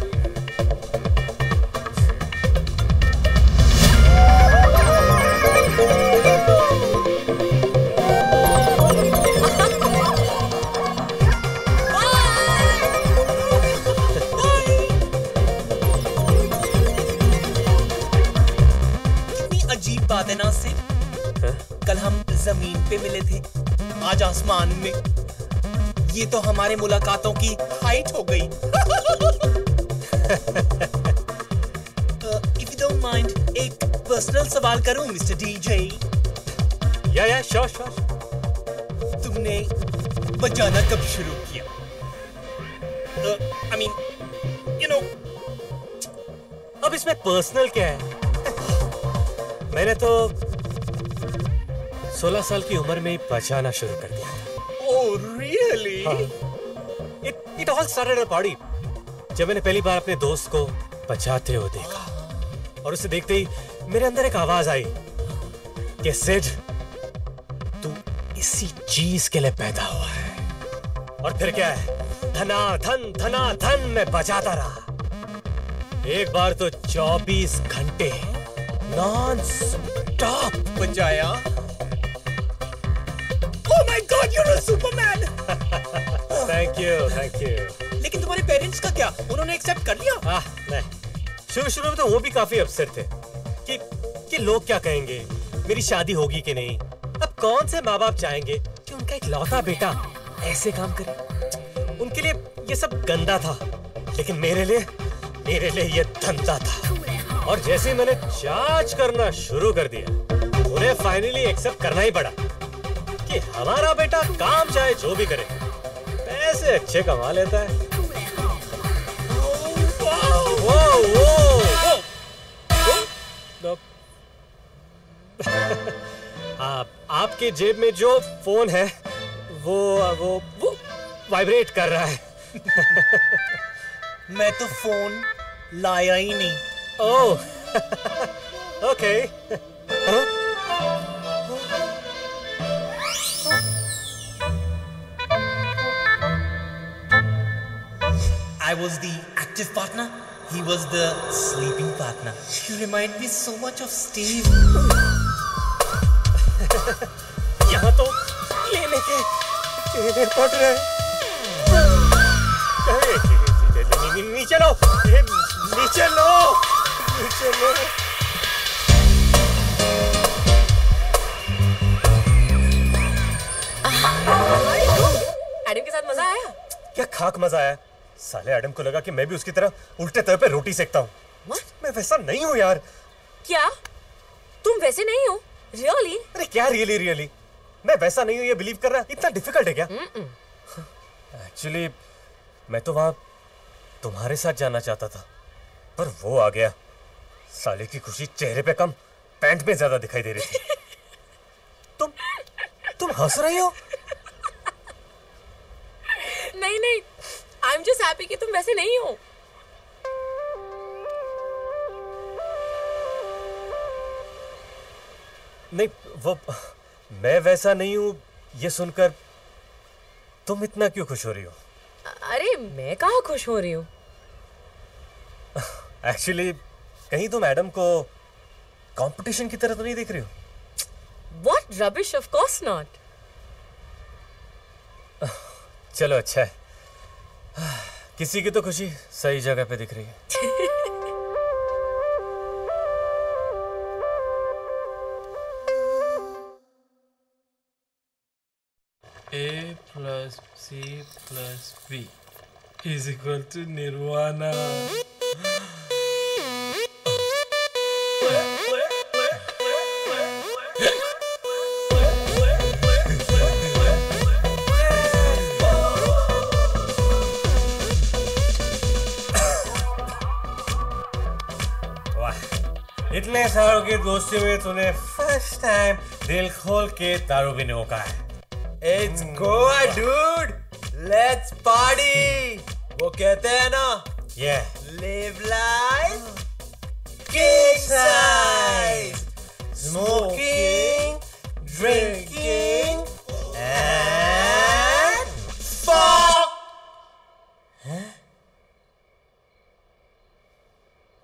Q: अजीब बात है ना सिड, कल हम जमीन पे मिले थे, आज आसमान में। ये तो हमारे मुलाकातों की हाइट हो गई। इफ यू डोंट माइंड, एक पर्सनल सवाल करूं मिस्टर डीजे?
A: या श्योर।
Q: तुमने बजाना कब शुरू किया? I mean you know.
A: अब इसमें पर्सनल क्या है? मैंने तो 16 साल की उम्र में ही बजाना शुरू कर दिया।
Q: Oh, really?
A: It all started at a party. जब मैंने पहली बार अपने दोस्त को बजाते हुए देखा, और उसे देखते ही मेरे अंदर एक आवाज आई कि सिड, तू इसी चीज के लिए पैदा हुआ है। और फिर क्या है, धना धन मैं बजाता रहा। एक बार तो 24 घंटे नॉन स्टॉप
Q: बजाया। Oh my God, you're a Superman!
A: Thank you.
Q: लेकिन तुम्हारे पेरेंट्स का क्या? उन्होंने एक्सेप्ट कर लिया?
A: नहीं, शुरू में तो वो भी काफी अपसेट थे कि लोग क्या कहेंगे, मेरी शादी होगी कि नहीं। अब कौन से माँ बाप चाहेंगे कि उनका एक लौता बेटा ऐसे काम करे। उनके लिए ये सब गंदा था, लेकिन मेरे लिए ये धंधा था। और जैसे ही मैंने चार्ज करना शुरू कर दिया, उन्हें फाइनली एक्सेप्ट करना ही पड़ा कि हमारा बेटा काम चाहे जो भी करे, पैसे अच्छे कमा लेता है। आपके जेब में जो फोन है वो वाइब्रेट कर रहा है।
Q: मैं तो फोन लाया ही नहीं।
A: ओह, okay.
Q: I was the active partner. He was the sleeping partner. You remind me so much of Steve.
A: यहाँ तो लेने के पड़ रहे हैं। नीचे लो, नीचे लो।
N: एडम के साथ मजा आया?
A: क्या खाक मजा आया। साले एडम को लगा कि मैं भी उसकी तरह उल्टे तवे पे रोटी सेकता हूँ। मैं वैसा नहीं हूँ यार।
N: क्या तुम वैसे नहीं हो? रियली?
A: अरे क्या रियली? मैं वैसा नहीं हूँ ये बिलीव करना इतना डिफिकल्ट है क्या? एक्चुअली मैं तो वहां तुम्हारे साथ जाना चाहता था, पर वो आ गया। साले की खुशी चेहरे पे कम, पैंट में ज्यादा दिखाई दे रही थी। तुम हंस रही हो?
N: नहीं, आई एम जस्ट हैप्पी कि तुम वैसे नहीं हो।
A: नहीं, वो मैं वैसा नहीं हूं ये सुनकर तुम इतना क्यों खुश हो रही हो?
N: अरे मैं कहाँ खुश हो रही हूँ?
A: एक्चुअली कहीं तुम एडम को कंपटीशन की तरह तो नहीं देख रही हो?
N: What rubbish, of course not.
A: चलो अच्छा है, किसी की तो खुशी सही जगह पे दिख रही है।
T: plus C plus B is equal to nirvana.
A: इतने सालों की दोस्ती में तूने फर्स्ट टाइम दिल खोल के दारू पीने को कहा है।
B: It's Goa, dude. Let's party. वो कहते हैं ना, live life, king size, smoking, drinking, and fuck.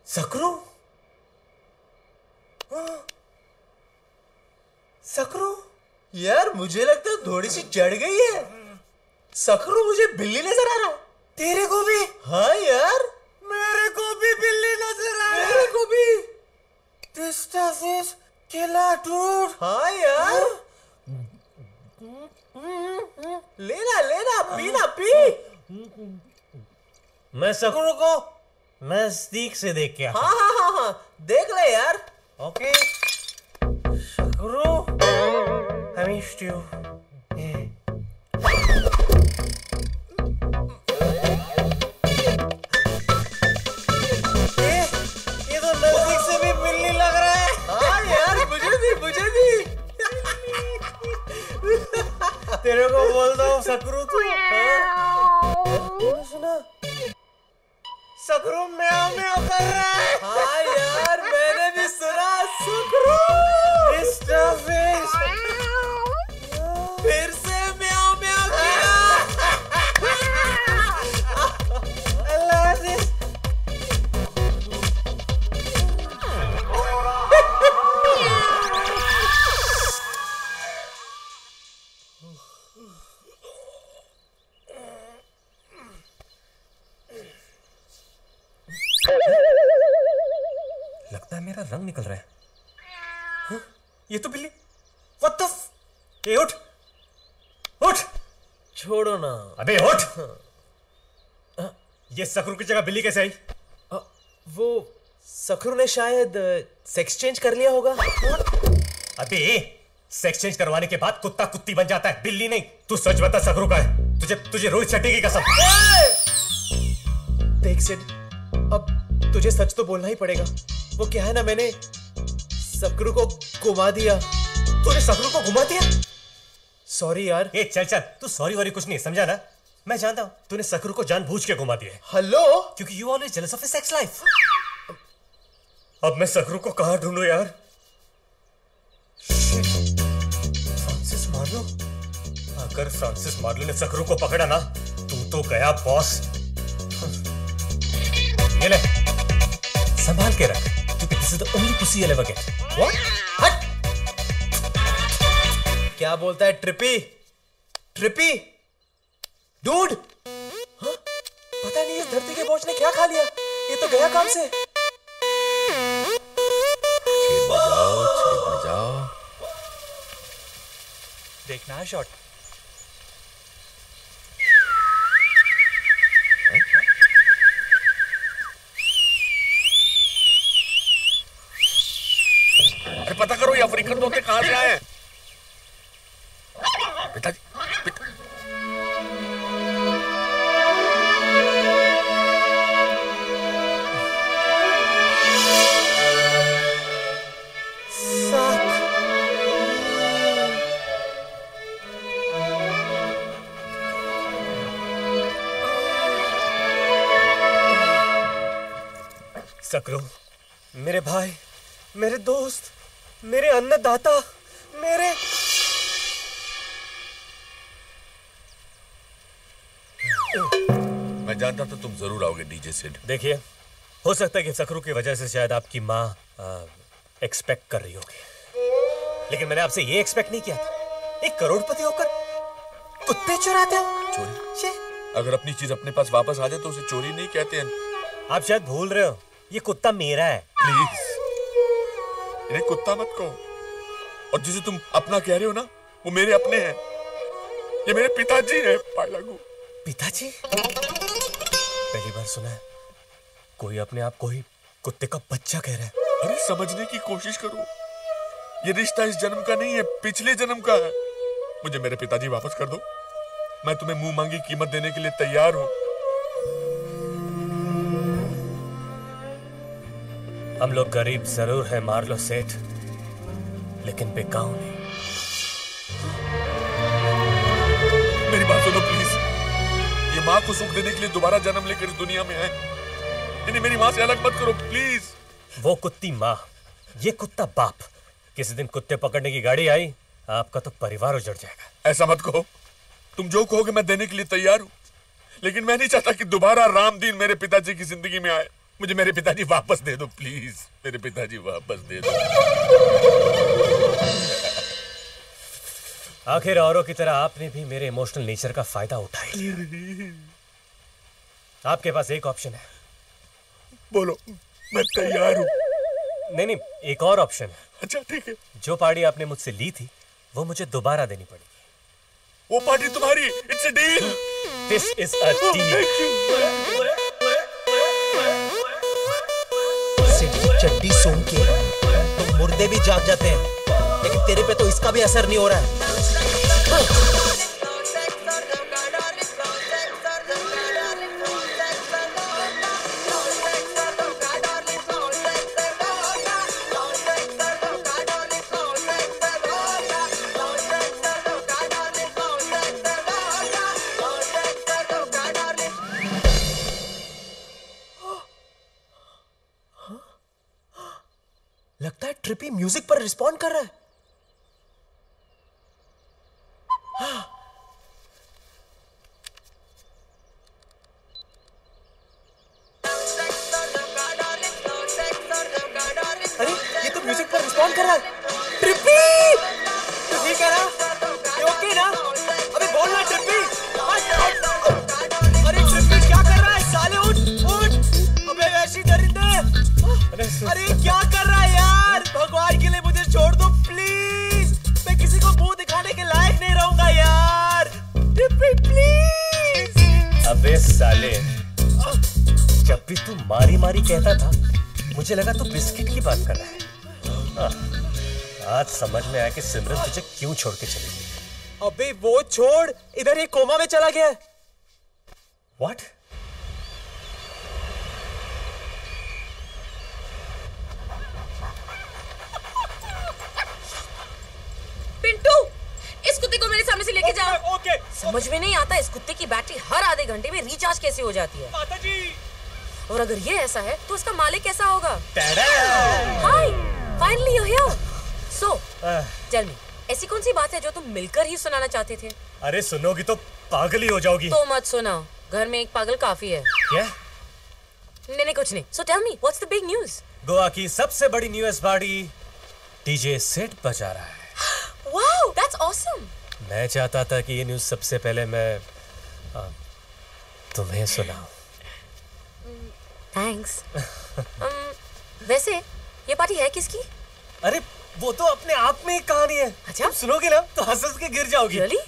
A: सकरू?
B: सकरू? यार मुझे लगता है थोड़ी सी चढ़ गई है। सकरू मुझे बिल्ली नजर आ रहा है।
A: तेरे को भी?
B: हाँ यार,
A: मेरे को भी बिल्ली नजर आ रहा है।
B: मेरे को भी।
A: This stuff is killer, dude.
B: हाँ यार। लेना लेना, पीना पी।
A: मैं सकरू को नजदीक से देख के आता।
B: हाँ, देख ले यार।
A: ओके। सकरू, I missed you. ये तो नजदीक से भी बिल्ली लग रहा है।
B: हाँ यार, मुझे भी।
A: तेरे को बोलता हूँ सकरू तू। सुना? सकरू म्याऊं म्याऊं कर रहा है।
B: हाँ यार, मैंने भी सुना सकरू।
A: This stuff is
B: फिर से म्याऊं म्याऊं किया।
A: I love this.
B: लगता है मेरा रंग निकल रहा है।
A: हाँ? ये तो बिल्ली। What the f? उठ उठ।
B: छोड़ो ना।
A: अबे उठ। ये सकरू की जगह बिल्ली कैसे आई?
B: वो सकरू ने शायद सेक्स चेंज कर लिया होगा।
A: अबे सेक्स चेंज करवाने के बाद कुत्ता कुत्ती बन जाता है, बिल्ली नहीं। तू सच बता सकरू का है? तुझे रोहित शेट्टी की कसम।
B: देख सिड, अब तुझे सच तो बोलना ही पड़ेगा। वो क्या है ना, मैंने सकरू को घुमा दिया।
A: तूने सकरू को घुमा दिया?
B: सॉरी यार।
A: ए चल तू सॉरी वॉरी कुछ नहीं, समझा ना? मैं जानता हूँ तूने सकरू को जानबूझ के घुमा दिया है।
B: हेलो?
A: क्योंकि you always jealous of his sex life. अब मैं सकरू को कहाँ ढूंढूं यार? Francis Marlow? अगर फ्रांसिस मार्लो ने सकरू को पकड़ा ना, तू तो गया बॉस। ये ले, संभाल के रख, क्योंकि this is the only pussy you'll ever get.
B: What? हट! क्या बोलता है ट्रिपी? ट्रिपी? डूड! हाँ? पता नहीं इस धरती के बोझ ने क्या खा लिया। ये तो गया काम से।
D: जाओ।
T: देखना है शॉट।
D: अरे पता करो ये अफ्रीकन तोते कहां से आए हैं? पिताजी,
A: सकरू, मेरे भाई, मेरे दोस्त, मेरे अन्नदाता, मेरे
D: मैं जानता था तुम जरूर आओगे डीजे सिड।
A: देखिए, हो सकता है कि सकरू की वजह से शायद आपकी माँ एक्सपेक्ट कर रही होगी, लेकिन मैंने आपसे ये एक्सपेक्ट नहीं किया था। एक करोड़पति होकर कुत्ते चुराते हो।
D: चोरी? अगर अपनी चीज अपने पास वापस आ जाए तो उसे चोरी नहीं कहते हैं।
A: आप शायद भूल रहे हो, ये कुत्ता मेरा है।
D: प्लीज इन्हें कुत्ता मत कहो, और जिसे तुम अपना कह रहे हो ना, वो मेरे अपने हैं। ये मेरे पिताजी हैं पायलागू।
A: पिताजी? पहली बार सुना है कोई अपने आप को ही कुत्ते का बच्चा कह रहा है।
D: अरे समझने की कोशिश करो, ये रिश्ता इस जन्म का नहीं है, पिछले जन्म का है। मुझे मेरे पिताजी वापस कर दो, मैं तुम्हें मुंह मांगी कीमत देने के लिए तैयार हूं।
A: हम लोग गरीब जरूर है मार्लो सेठ, लेकिन बेकाऊ नहीं।
D: मेरी बात सुनो प्लीज, ये माँ को सुख देने के लिए दोबारा जन्म लेकर इस दुनिया में आए, इन्हें मेरी माँ से अलग मत करो प्लीज।
A: वो कुत्ती माँ, ये कुत्ता बाप। किसी दिन कुत्ते पकड़ने की गाड़ी आई, आपका तो परिवार उजड़ जाएगा।
D: ऐसा मत कहो, तुम जो कहोगे मैं देने के लिए तैयार हूं, लेकिन मैं नहीं चाहता कि दोबारा राम दिन मेरे पिताजी की जिंदगी में आए। मुझे मेरे पिताजी वापस दे दो प्लीज, मेरे पिताजी वापस दे दो।
A: आखिर औरों की तरह आपने भी मेरे इमोशनल नेचर का फायदा उठा ही लिया। आपके पास एक ऑप्शन है।
D: बोलो, मैं तैयार हूं।
A: नहीं, एक और ऑप्शन है।
D: अच्छा ठीक है।
A: जो पार्टी आपने मुझसे ली थी वो मुझे दोबारा देनी पड़ेगी।
D: वो पार्टी तुम्हारी, it's a deal.
A: This is a deal.
Q: चड्डी सूंघ के तो मुर्दे भी जाग जाते हैं, लेकिन तेरे पे तो इसका भी असर नहीं हो रहा है। लगता है ट्रिपी म्यूजिक पर रिस्पॉन्ड कर रहा है। अरे ये तो म्यूजिक पर रिस्पॉन्ड कर रहा है। ट्रिपी, तू ठीक है ना? ये ओके ना? अबे बोल ना ट्रिपी। अरे ट्रिपी क्या कर रहा है? साले उठ। अबे वैसी दरिंदे। अरे क्या कर रहा है यार? भगवान के लिए मुझे छोड़ दो प्लीज। मैं किसी को मुंह दिखाने के लायक नहीं रहूंगा यार। Trippy please.
A: अबे साले, जब भी तू मारी मारी कहता था मुझे लगा तू बिस्किट की बात कर रहा है। आज समझ में आया कि सिमरन तुझे क्यों छोड़ के चली गई।
Q: अबे वो छोड़, इधर ये कोमा में चला गया।
A: What?
N: पिंटू, इस कुत्ते को मेरे सामने से लेके जाओ।
Q: ओके।
N: समझ में नहीं आता इस कुत्ते की बैटरी हर आधे घंटे में रिचार्ज कैसे हो जाती है।
Q: माताजी।
N: और अगर ये ऐसा है तो उसका मालिक कैसा होगा? Hi, finally you here. So, tell me, ऐसी कौन सी बात है जो तुम मिलकर ही सुनाना चाहते थे?
A: अरे सुनोगी तो पागल ही हो जाओगी।
N: तो मत सुनाओ, घर में एक पागल काफी है।
A: क्या?
N: नहीं कुछ नहीं। So tell me, what's the big news?
A: Goa की सबसे बड़ी न्यूज़ पार्टी डीजे सेट बजा रहा है।
N: Wow, that's awesome.
A: मैं चाहता था कि ये न्यूज़ सबसे पहले मैं तुम्हें सुनाऊं।
N: थैंक्स। वैसे ये पार्टी है किसकी?
A: अरे वो तो अपने आप में एक कहानी है।
N: अच्छा?
A: तुम सुनोगे ना तो हंस हंस के गिर जाओगी।
N: Really?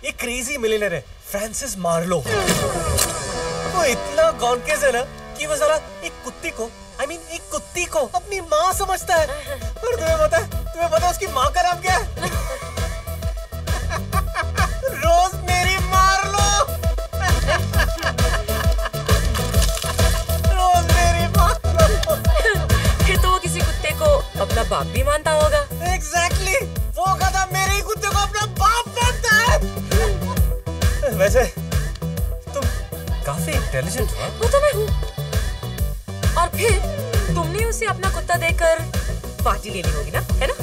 A: ये क्रेजी मिलियनेयर है, फ्रांसिस मार्लो। वो इतना गॉनकेस है ना कि वो साला एक कुत्ती को, एक कुत्ती को अपनी माँ समझता है। और तुम्हें पता है उसकी माँ का नाम क्या है? रोज मेरी मार्लो।
N: फिर तो वो किसी कुत्ते को अपना बाप भी मानता होगा।
A: Exactly, वो गधा मेरे ही कुत्ते को अपना बाप मानता है। वैसे तुम काफी इंटेलिजेंट हो।
N: वो तो मैं हूँ। और फिर तुमने उसे अपना कुत्ता देकर पार्टी ले ली होगी ना, है ना?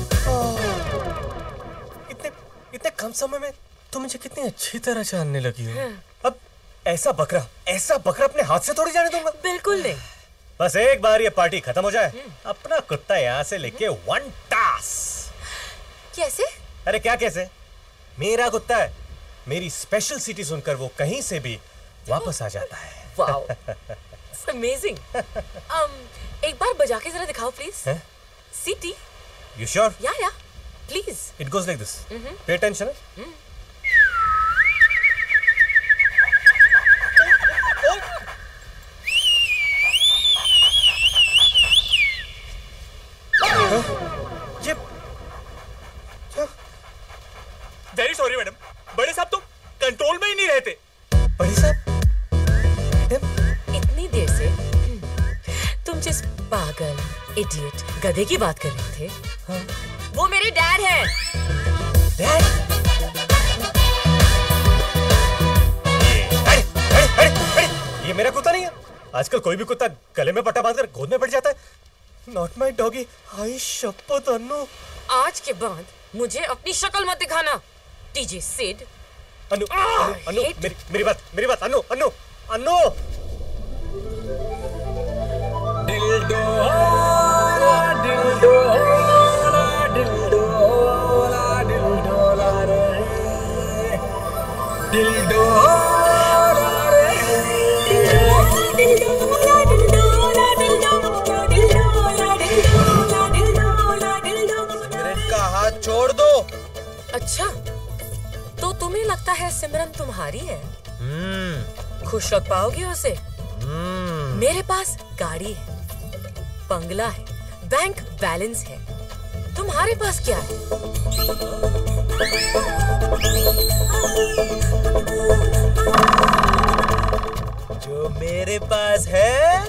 A: इतने कम समय में तुम मुझे कितनी अच्छी तरह जानने लगी हो। अब ऐसा बकरा अपने हाथ से थोड़ी जाने दूंगा।
N: बिल्कुल नहीं।
A: बस एक बार ये पार्टी खत्म हो जाए, अपना कुत्ता यहाँ से लेके वन टास।
N: कैसे?
A: अरे क्या कैसे? मेरा कुत्ता है, मेरी स्पेशल सिटी सुनकर वो कहीं से भी वापस आ जाता है।
N: Wow, amazing. एक बार बजा के जरा दिखाओ प्लीज। सिटी?
A: You sure?
N: या, please.
A: It goes like this. Pay attention. बड़े साहब
N: इतनी देर से तुम जिस पागल इडियट गधे की बात कर रहे थे, हाँ? वो मेरे डैड हैं।
A: ये मेरा कुत्ता नहीं है। आजकल कोई भी कुत्ता गले में पट्टा बांधकर गोद में बैठ जाता है। Not my doggy. हाय शपथ अन्नू,
N: आज के बाद मुझे अपनी शक्ल मत दिखाना। टीजे सिड।
A: अन्नू अन्नू मेरी बात अन्नू अन्नू अन्नू।
Q: का हाथ छोड़ दो।
N: अच्छा, तो तुम्हें लगता है सिमरन तुम्हारी है? खुश रख पाओगे उसे? मेरे पास गाड़ी है, बंगला है, बैंक बैलेंस है। तुम्हारे पास क्या है?
Q: जो मेरे पास है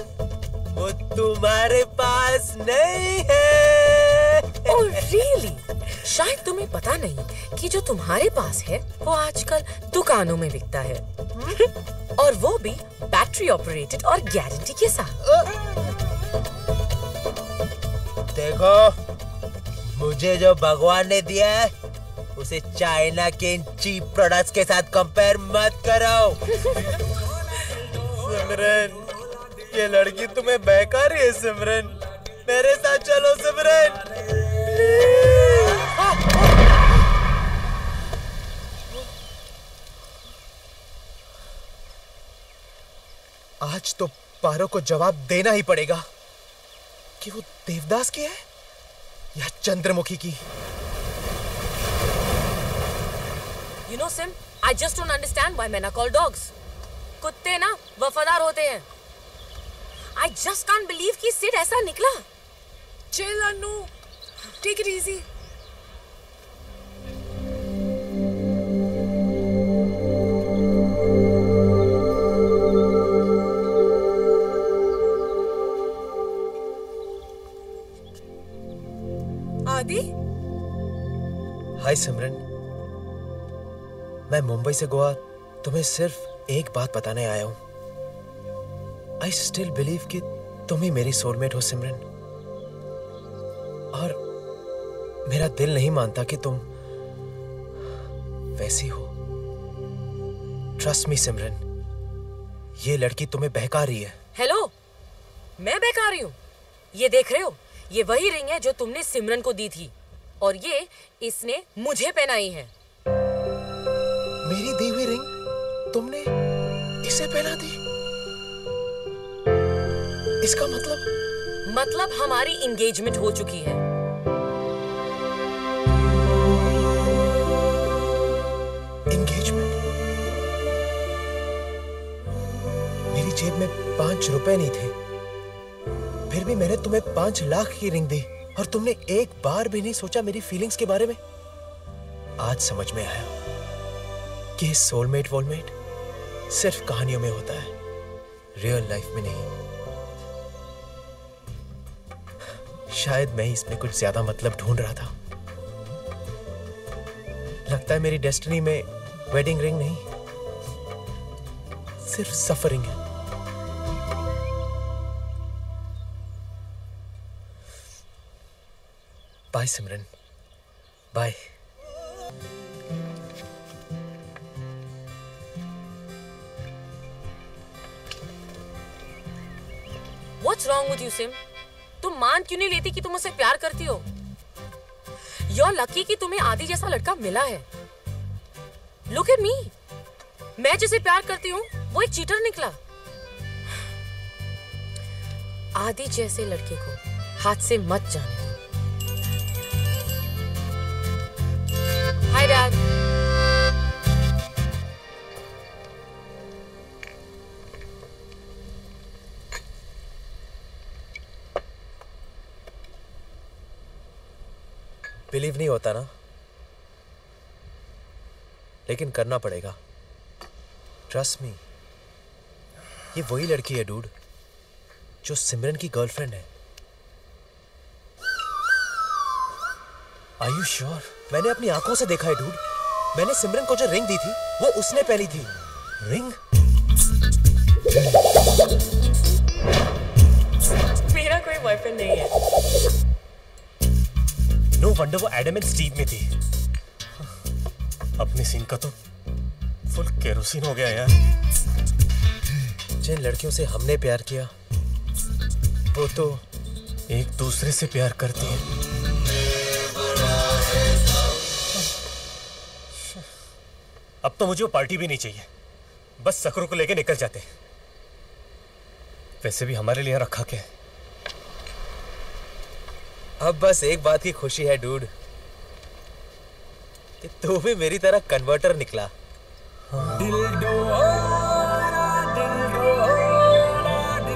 Q: वो तुम्हारे पास नहीं है।
N: Oh really? शायद तुम्हें पता नहीं कि जो तुम्हारे पास है वो आजकल दुकानों में बिकता है। और वो भी बैटरी ऑपरेटेड और गारंटी के साथ।
Q: देखो, मुझे जो भगवान ने दिया है उसे चाइना के इन चीप प्रोडक्ट्स के साथ कंपेयर मत करो। सिमरन, ये लड़की तुम्हें बहका रही है। सिमरन, मेरे साथ चलो सिमरन। आज तो पारो को जवाब देना ही पड़ेगा कि वो देवदास की है या चंद्रमुखी की।
N: You know Sim, I just don't understand why men are called dogs. कुत्ते ना वफादार होते हैं। I just can't believe कि सिड ऐसा निकला।
I: Chill Annu, take it easy. आदि?
Q: हाय सिमरन, मैं मुंबई से गोवा तुम्हें सिर्फ एक बात बताने आया हूं। आई स्टिल बिलीव कि तुम ही मेरी सोलमेट हो सिमरन। और मेरा दिल नहीं मानता कि तुम वैसी हो। ट्रस्ट मी सिमरन, ये लड़की तुम्हें बहका रही है।
N: हेलो, मैं बहका रही हूँ? ये देख रहे हो, ये वही रिंग है जो तुमने सिमरन को दी थी और ये इसने मुझे पहनाई है।
Q: मेरी दी हुई रिंग तुमने इसे पहना दी? इसका मतलब
N: हमारी एंगेजमेंट हो चुकी है।
Q: एंगेजमेंट? मेरी जेब में 5 रुपए नहीं थे, फिर भी मैंने तुम्हें 5 लाख की रिंग दी और तुमने एक बार भी नहीं सोचा मेरी फीलिंग्स के बारे में। आज समझ में आया कि सोलमेट वोलमेट सिर्फ कहानियों में होता है, रियल लाइफ में नहीं। शायद मैं इसमें कुछ ज्यादा मतलब ढूंढ रहा था। लगता है मेरी डेस्टिनी में वेडिंग रिंग नहीं, सिर्फ सफरिंग है। Bye Simran, bye.
N: What's wrong with you, Sim? तुम मान क्यों नहीं लेती कि तुम उससे प्यार करती हो? You're lucky कि तुम्हें आदि जैसा लड़का मिला है। Look at me. मैं जिसे प्यार करती हूँ वो एक चीटर निकला। आदि जैसे लड़के को हाथ से मत जाने दो। Hi, Dad.
Q: बिलीव नहीं होता ना, लेकिन करना पड़ेगा।
S: ट्रस्ट मी, ये वही लड़की है डूड जो सिमरन की गर्लफ्रेंड है। Are you sure? मैंने अपनी आंखों से देखा है डूड। मैंने सिमरन को जो रिंग दी थी वो उसने पहनी थी। रिंग?
N: मेरा कोई बॉयफ्रेंड नहीं है।
A: नो वंडर वो एडम एंड स्टीव में थी। अपनी सीन का तो फुल केरोसिन हो गया यार।
S: जिन लड़कियों से हमने प्यार किया वो तो
A: एक दूसरे से प्यार करती है। अब तो मुझे वो पार्टी भी नहीं चाहिए, बस सकरों को लेके निकल जाते। वैसे भी हमारे लिए रखा क्या है?
S: अब बस एक बात की खुशी है डूड कि तू भी मेरी तरह कन्वर्टर निकला।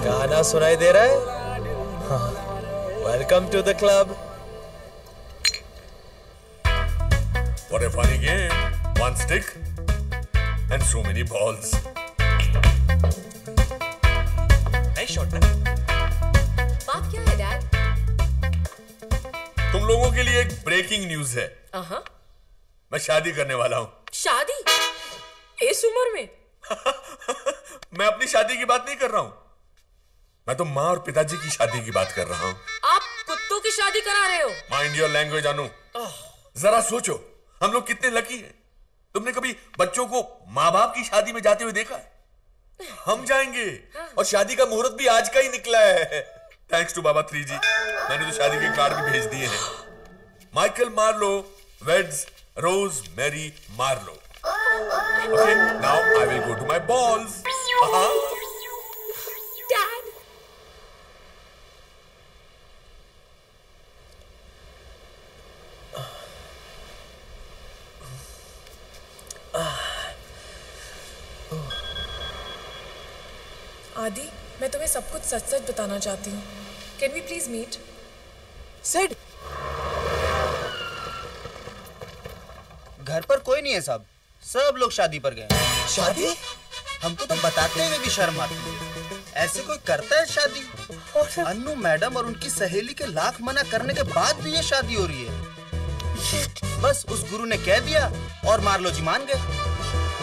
S: गाना सुनाई दे रहा है? Welcome to the club.
D: What a funny game. One stick and so many balls.
S: Nice shot, man.
N: बात क्या है डैड?
D: तुम लोगों के लिए एक ब्रेकिंग न्यूज है। मैं शादी करने वाला हूँ।
N: शादी? इस उम्र में?
D: मैं अपनी शादी की बात नहीं कर रहा हूँ, मैं तो माँ और पिताजी की शादी की बात कर रहा हूँ।
N: आप कुत्तों की शादी करा रहे हो?
D: माइंड योर लैंग्वेज अनु। जरा सोचो, हम लोग कितने लकी हैं। तुमने कभी बच्चों को माँ बाप की शादी में जाते हुए देखा है? हम जाएंगे। और शादी का मुहूर्त भी आज का ही निकला है। थैंक्स टू बाबा 3G। मैंने तो शादी के कार्ड भी भेज दिए हैं। Michael Marlow weds Rose Mary Marlow. Okay, now I will go to my balls.
N: Dad.
I: आदि, मैं तुम्हें सब कुछ सच सच बताना चाहती हूँ। Can we please meet?
S: Sid,
C: घर पर कोई नहीं है साहब, सब लोग शादी पर गए।
S: शादी?
C: हमको तो बताते हुए भी शर्म आती है। ऐसे कोई करता है शादी? अन्नू मैडम और उनकी सहेली के लाख मना करने के बाद भी ये शादी हो रही है। बस उस गुरु ने कह दिया और मार्लो जी मान गए।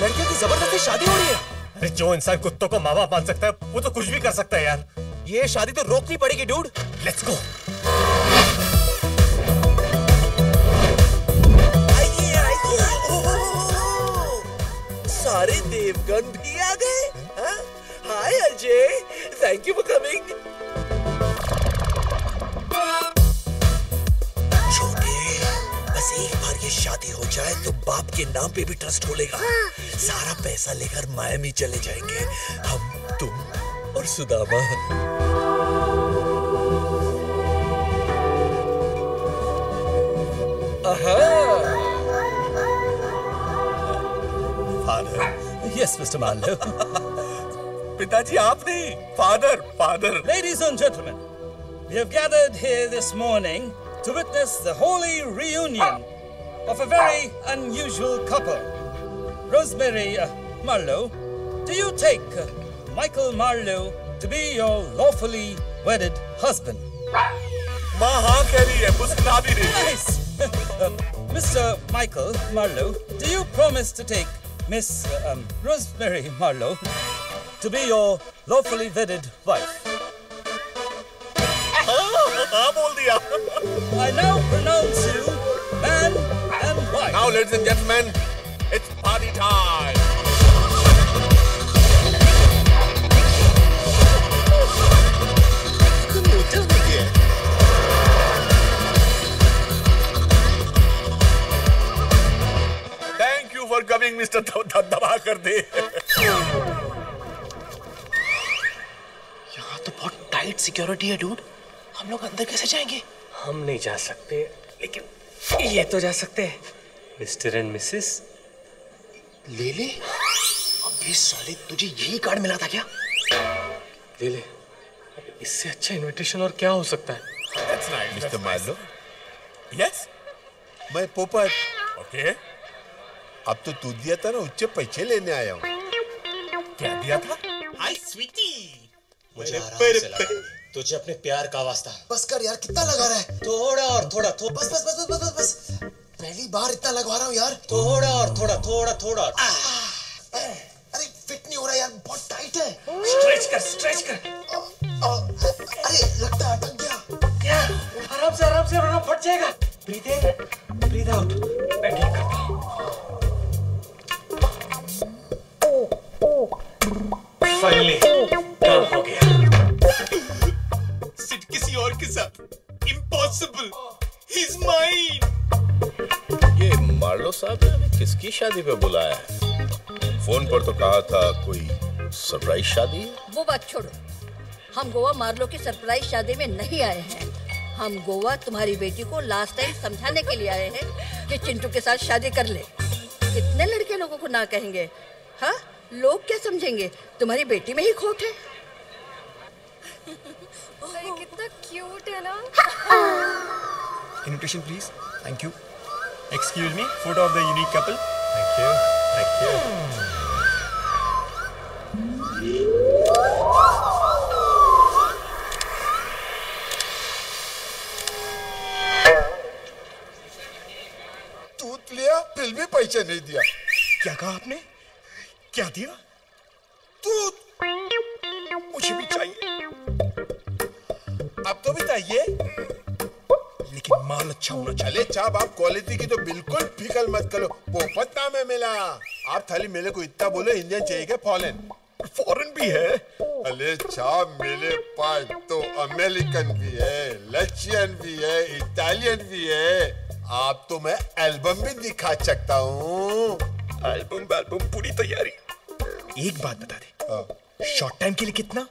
S: लड़कियों की जबरदस्ती शादी हो रही है।
A: अरे जो इंसान कुत्तों को माँ बाप मान सकता है वो तो कुछ भी कर सकता है यार।
S: ये शादी तो रोकनी पड़ेगी डूड।
A: Let's go.
V: सारे देवगण भी आ गए। Hi Ajay, thank you for coming. छोटे, बस एक बार ये शादी हो जाए तो बाप के नाम पे भी ट्रस्ट खोलेगा। सारा पैसा लेकर मायामी चले जाएंगे, हम, तुम और सुदामा।
R: Yes, Mr. Marlowe.
D: पिताजी आप नहीं, father.
R: Ladies and gentlemen, we have gathered here this morning to witness the holy reunion of a very unusual couple. Rosemary Marlowe, do you take Michael Marlowe to be your lawfully wedded husband?
D: माँ हाँ कह रही है, मुस्कुरा भी रही है।
R: Nice. Mr. Michael Marlowe, do you promise to take Miss Rosemary Marlowe to be your lawfully wedded wife?
D: हाँ बोल दिया।
R: I now pronounce you man and wife.
D: Now, ladies and gentlemen, it's party time. Thank you for coming, Mr. दबा कर दे।
S: यहाँ तो बहुत tight security है dude. हम लोग अंदर कैसे जाएंगे?
A: हम नहीं जा सकते, लेकिन ये तो जा सकते हैं। मिस्टर एंड मिसेस
S: ले ले। अबे साले, तुझे यही कार्ड मिला था क्या?
A: ले ले। इससे अच्छा इनविटेशन और क्या हो सकता है?
D: That's nice, Mr. Marlowe. Yes?
K: मैं पोपट।
D: Okay.
K: अब तो तू दिया था ना, उच्च पैसे लेने आया हूँ।
V: क्या दिया था?
S: हाय स्वीटी।
V: मुझे
S: आराम
V: पर
S: से लगा। तुझे अपने प्यार का वास्ता।
V: बस कर यार, कितना लगा रहा है?
S: थोड़ा और थोड़ा थोड़ा।
V: बस बस बस बस बस बस। पहली बार इतना लगवा रहा हूँ यार।
S: थोड़ा और थोड़ा थोड़ा थोड़ा।
V: अरे फिट नहीं हो रहा यार, बहुत टाइट है।
S: स्ट्रेच कर, स्ट्रेच कर।
V: अरे लगता है अटक गया।
S: क्या? आराम से वरना फट जाएगा। ब्रीथ इन, ब्रीथ आउट। मैं ठीक करता हूँ। फाइनली काम हो गया।
V: सिट किसी और के साथ। इम्पॉसिबल। He is mine.
D: ये मार्लो साहब ने हमें किसकी शादी पे बुलाया है? फोन पर तो कहा था कोई सरप्राइज शादी है।
E: वो बात छोड़ो, हम गोवा मार्लो की सरप्राइज शादी में नहीं आए हैं। हम गोवा तुम्हारी बेटी को लास्ट टाइम समझाने के लिए आए हैं कि चिंटू के साथ शादी कर ले। कितने लड़के लोगों को ना कहेंगे? हाँ, लोग क्या समझेंगे? तुम्हारी बेटी में ही खोट है।
H: कितना क्यूट है ना।
M: Invitation please. Thank you. Excuse me, photo of the unique couple.
A: Thank you, thank you.
K: दूध लिया, फिर भी पैसे नहीं दिया।
V: क्या कहा आपने? क्या दिया?
K: दूध
V: मुझे भी चाहिए। अब तो भी चाहिए, लेकिन माल अच्छा होना चाहिए।
K: अरे साहब, आप क्वालिटी की तो बिल्कुल फिक्र मत करो। पोपट नाम है मिला। आप थाली मेरे को इतना बोले इंडियन चाहिए क्या फॉरेन?
V: फॉरेन भी है।
K: अरे साहब, मेरे पास तो अमेरिकन भी है, रशियन भी है, इटालियन भी है। आप तो मैं एल्बम भी दिखा सकता हूँ।
V: एल्बम पूरी तैयारी। एक बात बता दे, शॉर्ट टाइम के लिए कितना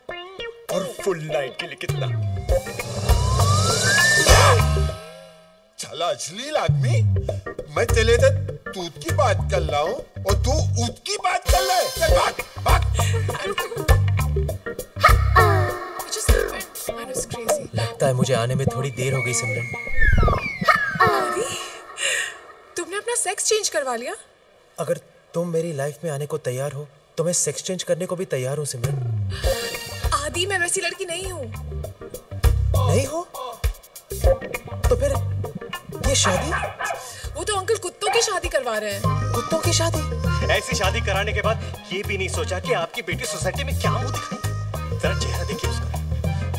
V: और फुल नाइट के लिए कितना?
K: चला अश्लील आदमी। मैं तेरे से दूध की बात कर रहा हूँ और तू ऊद की बात कर रहा है। चल भाग, भाग।
J: लगता है मुझे आने में थोड़ी देर हो गई सिमरन।
I: आदि, तुमने अपना सेक्स चेंज करवा लिया?
J: अगर तुम मेरी लाइफ में आने को तैयार हो तो मैं सेक्स चेंज करने को भी तैयार हूँ सिमरन।
I: आदि, मैं वैसी लड़की नहीं हूँ।
J: नहीं हो? तो फिर ये शादी?
I: वो तो अंकल कुत्तों की शादी करवा रहे हैं।
J: कुत्तों की शादी?
A: ऐसी शादी कराने के बाद ये भी नहीं सोचा कि आपकी बेटी सोसाइटी में क्या मुंह दिखाई। जरा चेहरा देखिए उसका,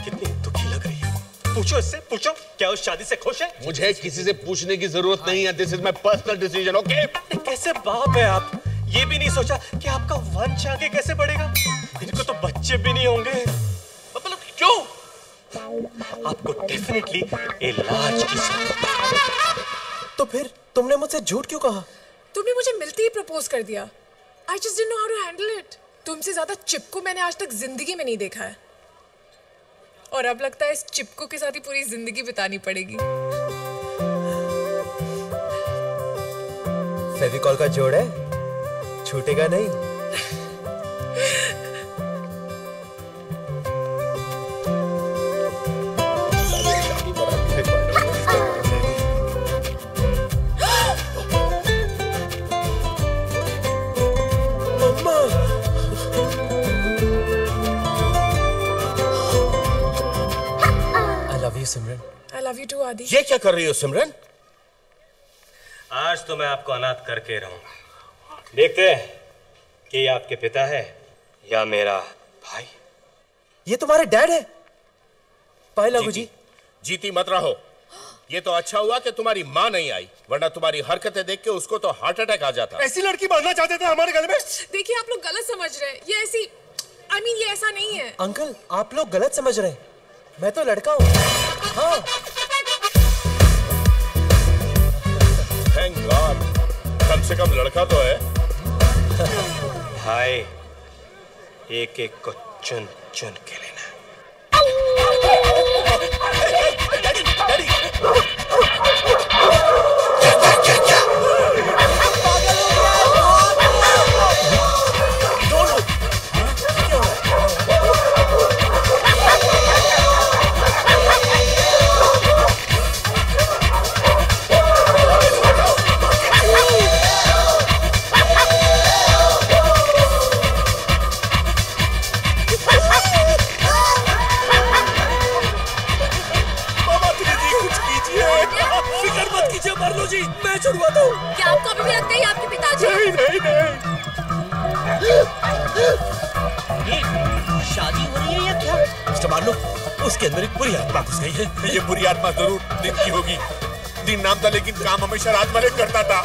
A: कितनी दुखी लग रही है। पूछो इससे, पूछो क्या उस शादी से खुश है?
D: मुझे किसी से पूछने की जरूरत नहीं है। This is my personal decision, okay?
A: कैसे बाप है आप? ये भी नहीं सोचा कि आपका वंश आगे कैसे बढ़ेगा? इनको तो बच्चे भी नहीं होंगे। मतलब क्यों? आपको डेफिनेटली इलाज की जरूरत है।
J: तो फिर तुमने मुझसे झूठ क्यों कहा?
I: तुमने मुझे मिलते ही प्रपोज कर दिया। I just didn't know how to handle it. तुमसे ज्यादा चिपकू मैंने आज तक जिंदगी में नहीं देखा है। और अब लगता है इस चिपकू के साथ ही पूरी जिंदगी बितानी पड़ेगी।
J: फेविकॉल का जोड़ है, छूटेगा नहीं। सिमरन,
I: I love you too, आदि।
D: ये क्या कर रही हो सिमरन?
A: आज तो मैं आपको अनाथ करके रहूंगा। देखते हैं कि ये आपके पिता है या मेरा भाई।
J: ये तुम्हारे डैड है? पाए लागू जी।
D: जीती मत रहो। ये तो अच्छा हुआ कि तुम्हारी माँ नहीं आई, वरना तुम्हारी हरकतें देख के उसको तो हार्ट अटैक आ जाता।
V: ऐसी लड़की बांधना चाहते थे हमारे गले में।
I: देखिए, आप लोग गलत समझ रहे हैं। ये ऐसी ये ऐसा नहीं है।
J: अंकल, आप लोग गलत समझ रहे हैं। मैं तो लड़का हूँ। हाँ।
D: थैंक गॉड, कम से कम लड़का तो है।
A: भाई, एक एक को चुन चुन के लेना।
J: छोड़वा दो।
N: क्या आपको अभी भी लगता है ये आपके पिताजी?
Q: ये शादी हो रही है या क्या?
V: मिस्टर मार्लो, उसके अंदर एक बुरी आत्मा घुस गई है। ये बुरी आत्मा जरूर दिन की होगी। दिन नाम था लेकिन काम हमेशा रात वाले करता था।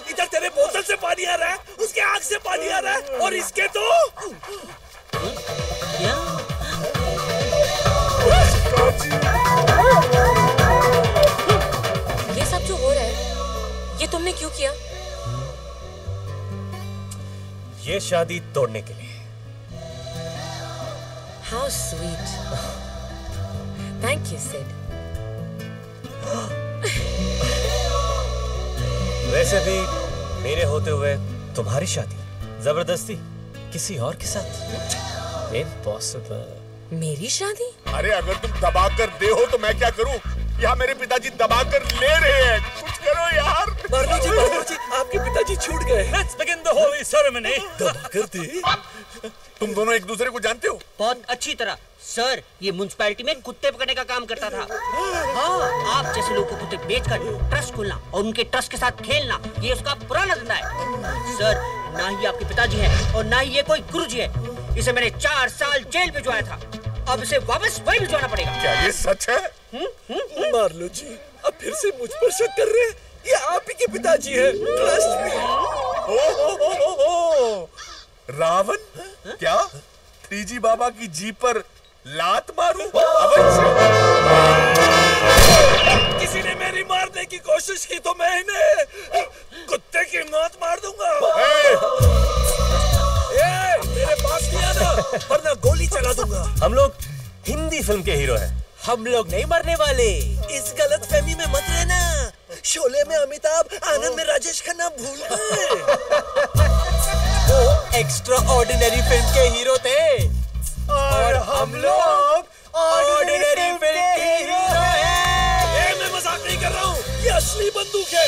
Q: इधर तेरे बोतल से पानी आ रहा है, उसके आंख से पानी आ रहा है, और इसके तो
N: ये सब जो हो रहा है, ये तुमने क्यों किया?
A: ये शादी तोड़ने के लिए।
N: How sweet. Thank you, Sid.
A: वैसे भी मेरे होते हुए तुम्हारी शादी जबरदस्ती किसी और के साथ इम्पॉसिबल।
N: मेरी शादी?
D: अरे अगर तुम दबा कर दे हो तो मैं क्या करूं? यहाँ मेरे पिताजी दबा कर ले रहे हैं, कुछ करो यार।
V: मार्लो जी, आपके पिताजी छूट गए।
R: Let's begin the holy ceremony.
V: दबा कर दे?
D: तुम दोनों एक दूसरे को जानते हो?
Q: बहुत अच्छी तरह। सर, ये म्युनिसिपैलिटी में कुत्ते पकड़ने का काम करता था। हाँ, आप जैसे लोगों को कुत्ते बेचकर ट्रस्ट खोलना और उनके ट्रस्ट के साथ खेलना, ये उसका पुराना धंधा है। सर, ना ही आपके पिताजी हैं और ना ही ये कोई गुरुजी है। इसे मैंने 4 साल जेल भिजवाया था। अब इसे वापस वही भिजवाना पड़ेगा।
D: क्या ये सच है?
V: मार्लो जी, अब फिर से मुझ पर शक कर रहे हैं? ये आप ही के पिताजी हैं। Trust me.
D: रावण? क्या 3G बाबा की जीप पर लात मारूं?
Q: किसी ने मेरी मारने की कोशिश की तो मैं इन्हें कुत्ते की मौत मार दूंगा।
V: मेरे पास नहीं आना, वरना गोली चला दूंगा।
A: हम लोग हिंदी फिल्म के हीरो हैं।
V: हम लोग नहीं मरने वाले, इस गलतफहमी में मत रहना। शोले में अमिताभ, आनंद में राजेश खन्ना भूल गए। वो एक्स्ट्रा ऑर्डिनरी फिल्म के हीरो थे और हम लोग ऑर्डिनरी फिल्म के हीरो हैं।
Q: मैं मजाक नहीं कर रहा हूँ, ये असली बंदूक है।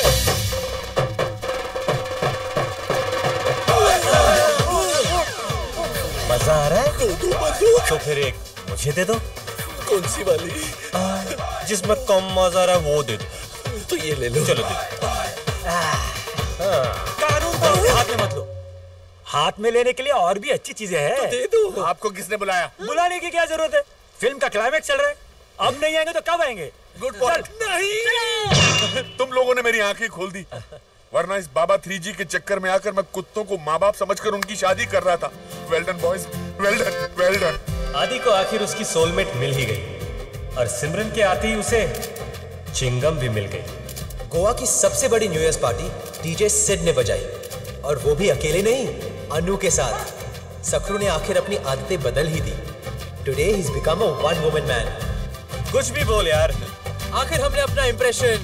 A: मजा आ रहा है? तो फिर एक मुझे दे दो।
V: कौन सी वाली?
A: जिसमें कम मजा आ रहा है वो दे दो।
V: तो ये ले लो।
A: चलो दे दो।
M: कानून तो अपने हाथ में मत लो। हाथ में लेने के लिए और भी अच्छी चीजें हैं।
V: तो दे दो।
D: आपको किसने बुलाया?
M: बुलाने की क्या जरूरत है? फिल्म का क्लाइमेक्स चल रहा है। अब नहीं आएंगे तो कब आएंगे?
D: Good point.
V: नहीं,
D: तुम लोगों ने मेरी आंखें खोल दी, वरना इस बाबा 3G के चक्कर में आकर मैं कुत्तों को माँ बाप समझकर उनकी शादी कर रहा था। Well done boys, well done, well done.
A: आदि को आखिर उसकी सोलमेट मिल ही गई और सिमरन के आते ही उसे चिंगम भी मिल गई।
B: गोवा की सबसे बड़ी new year party DJ Sid ने बजाई, और वो भी अकेले नहीं, अनु के साथ। सखरू ने आखिर अपनी आदतें बदल ही दी। Today he is become a one woman man.
A: कुछ भी बोल यार।
V: आखिर हमने अपना इंप्रेशन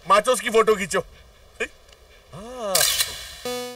D: माचोस की फोटो खींचो।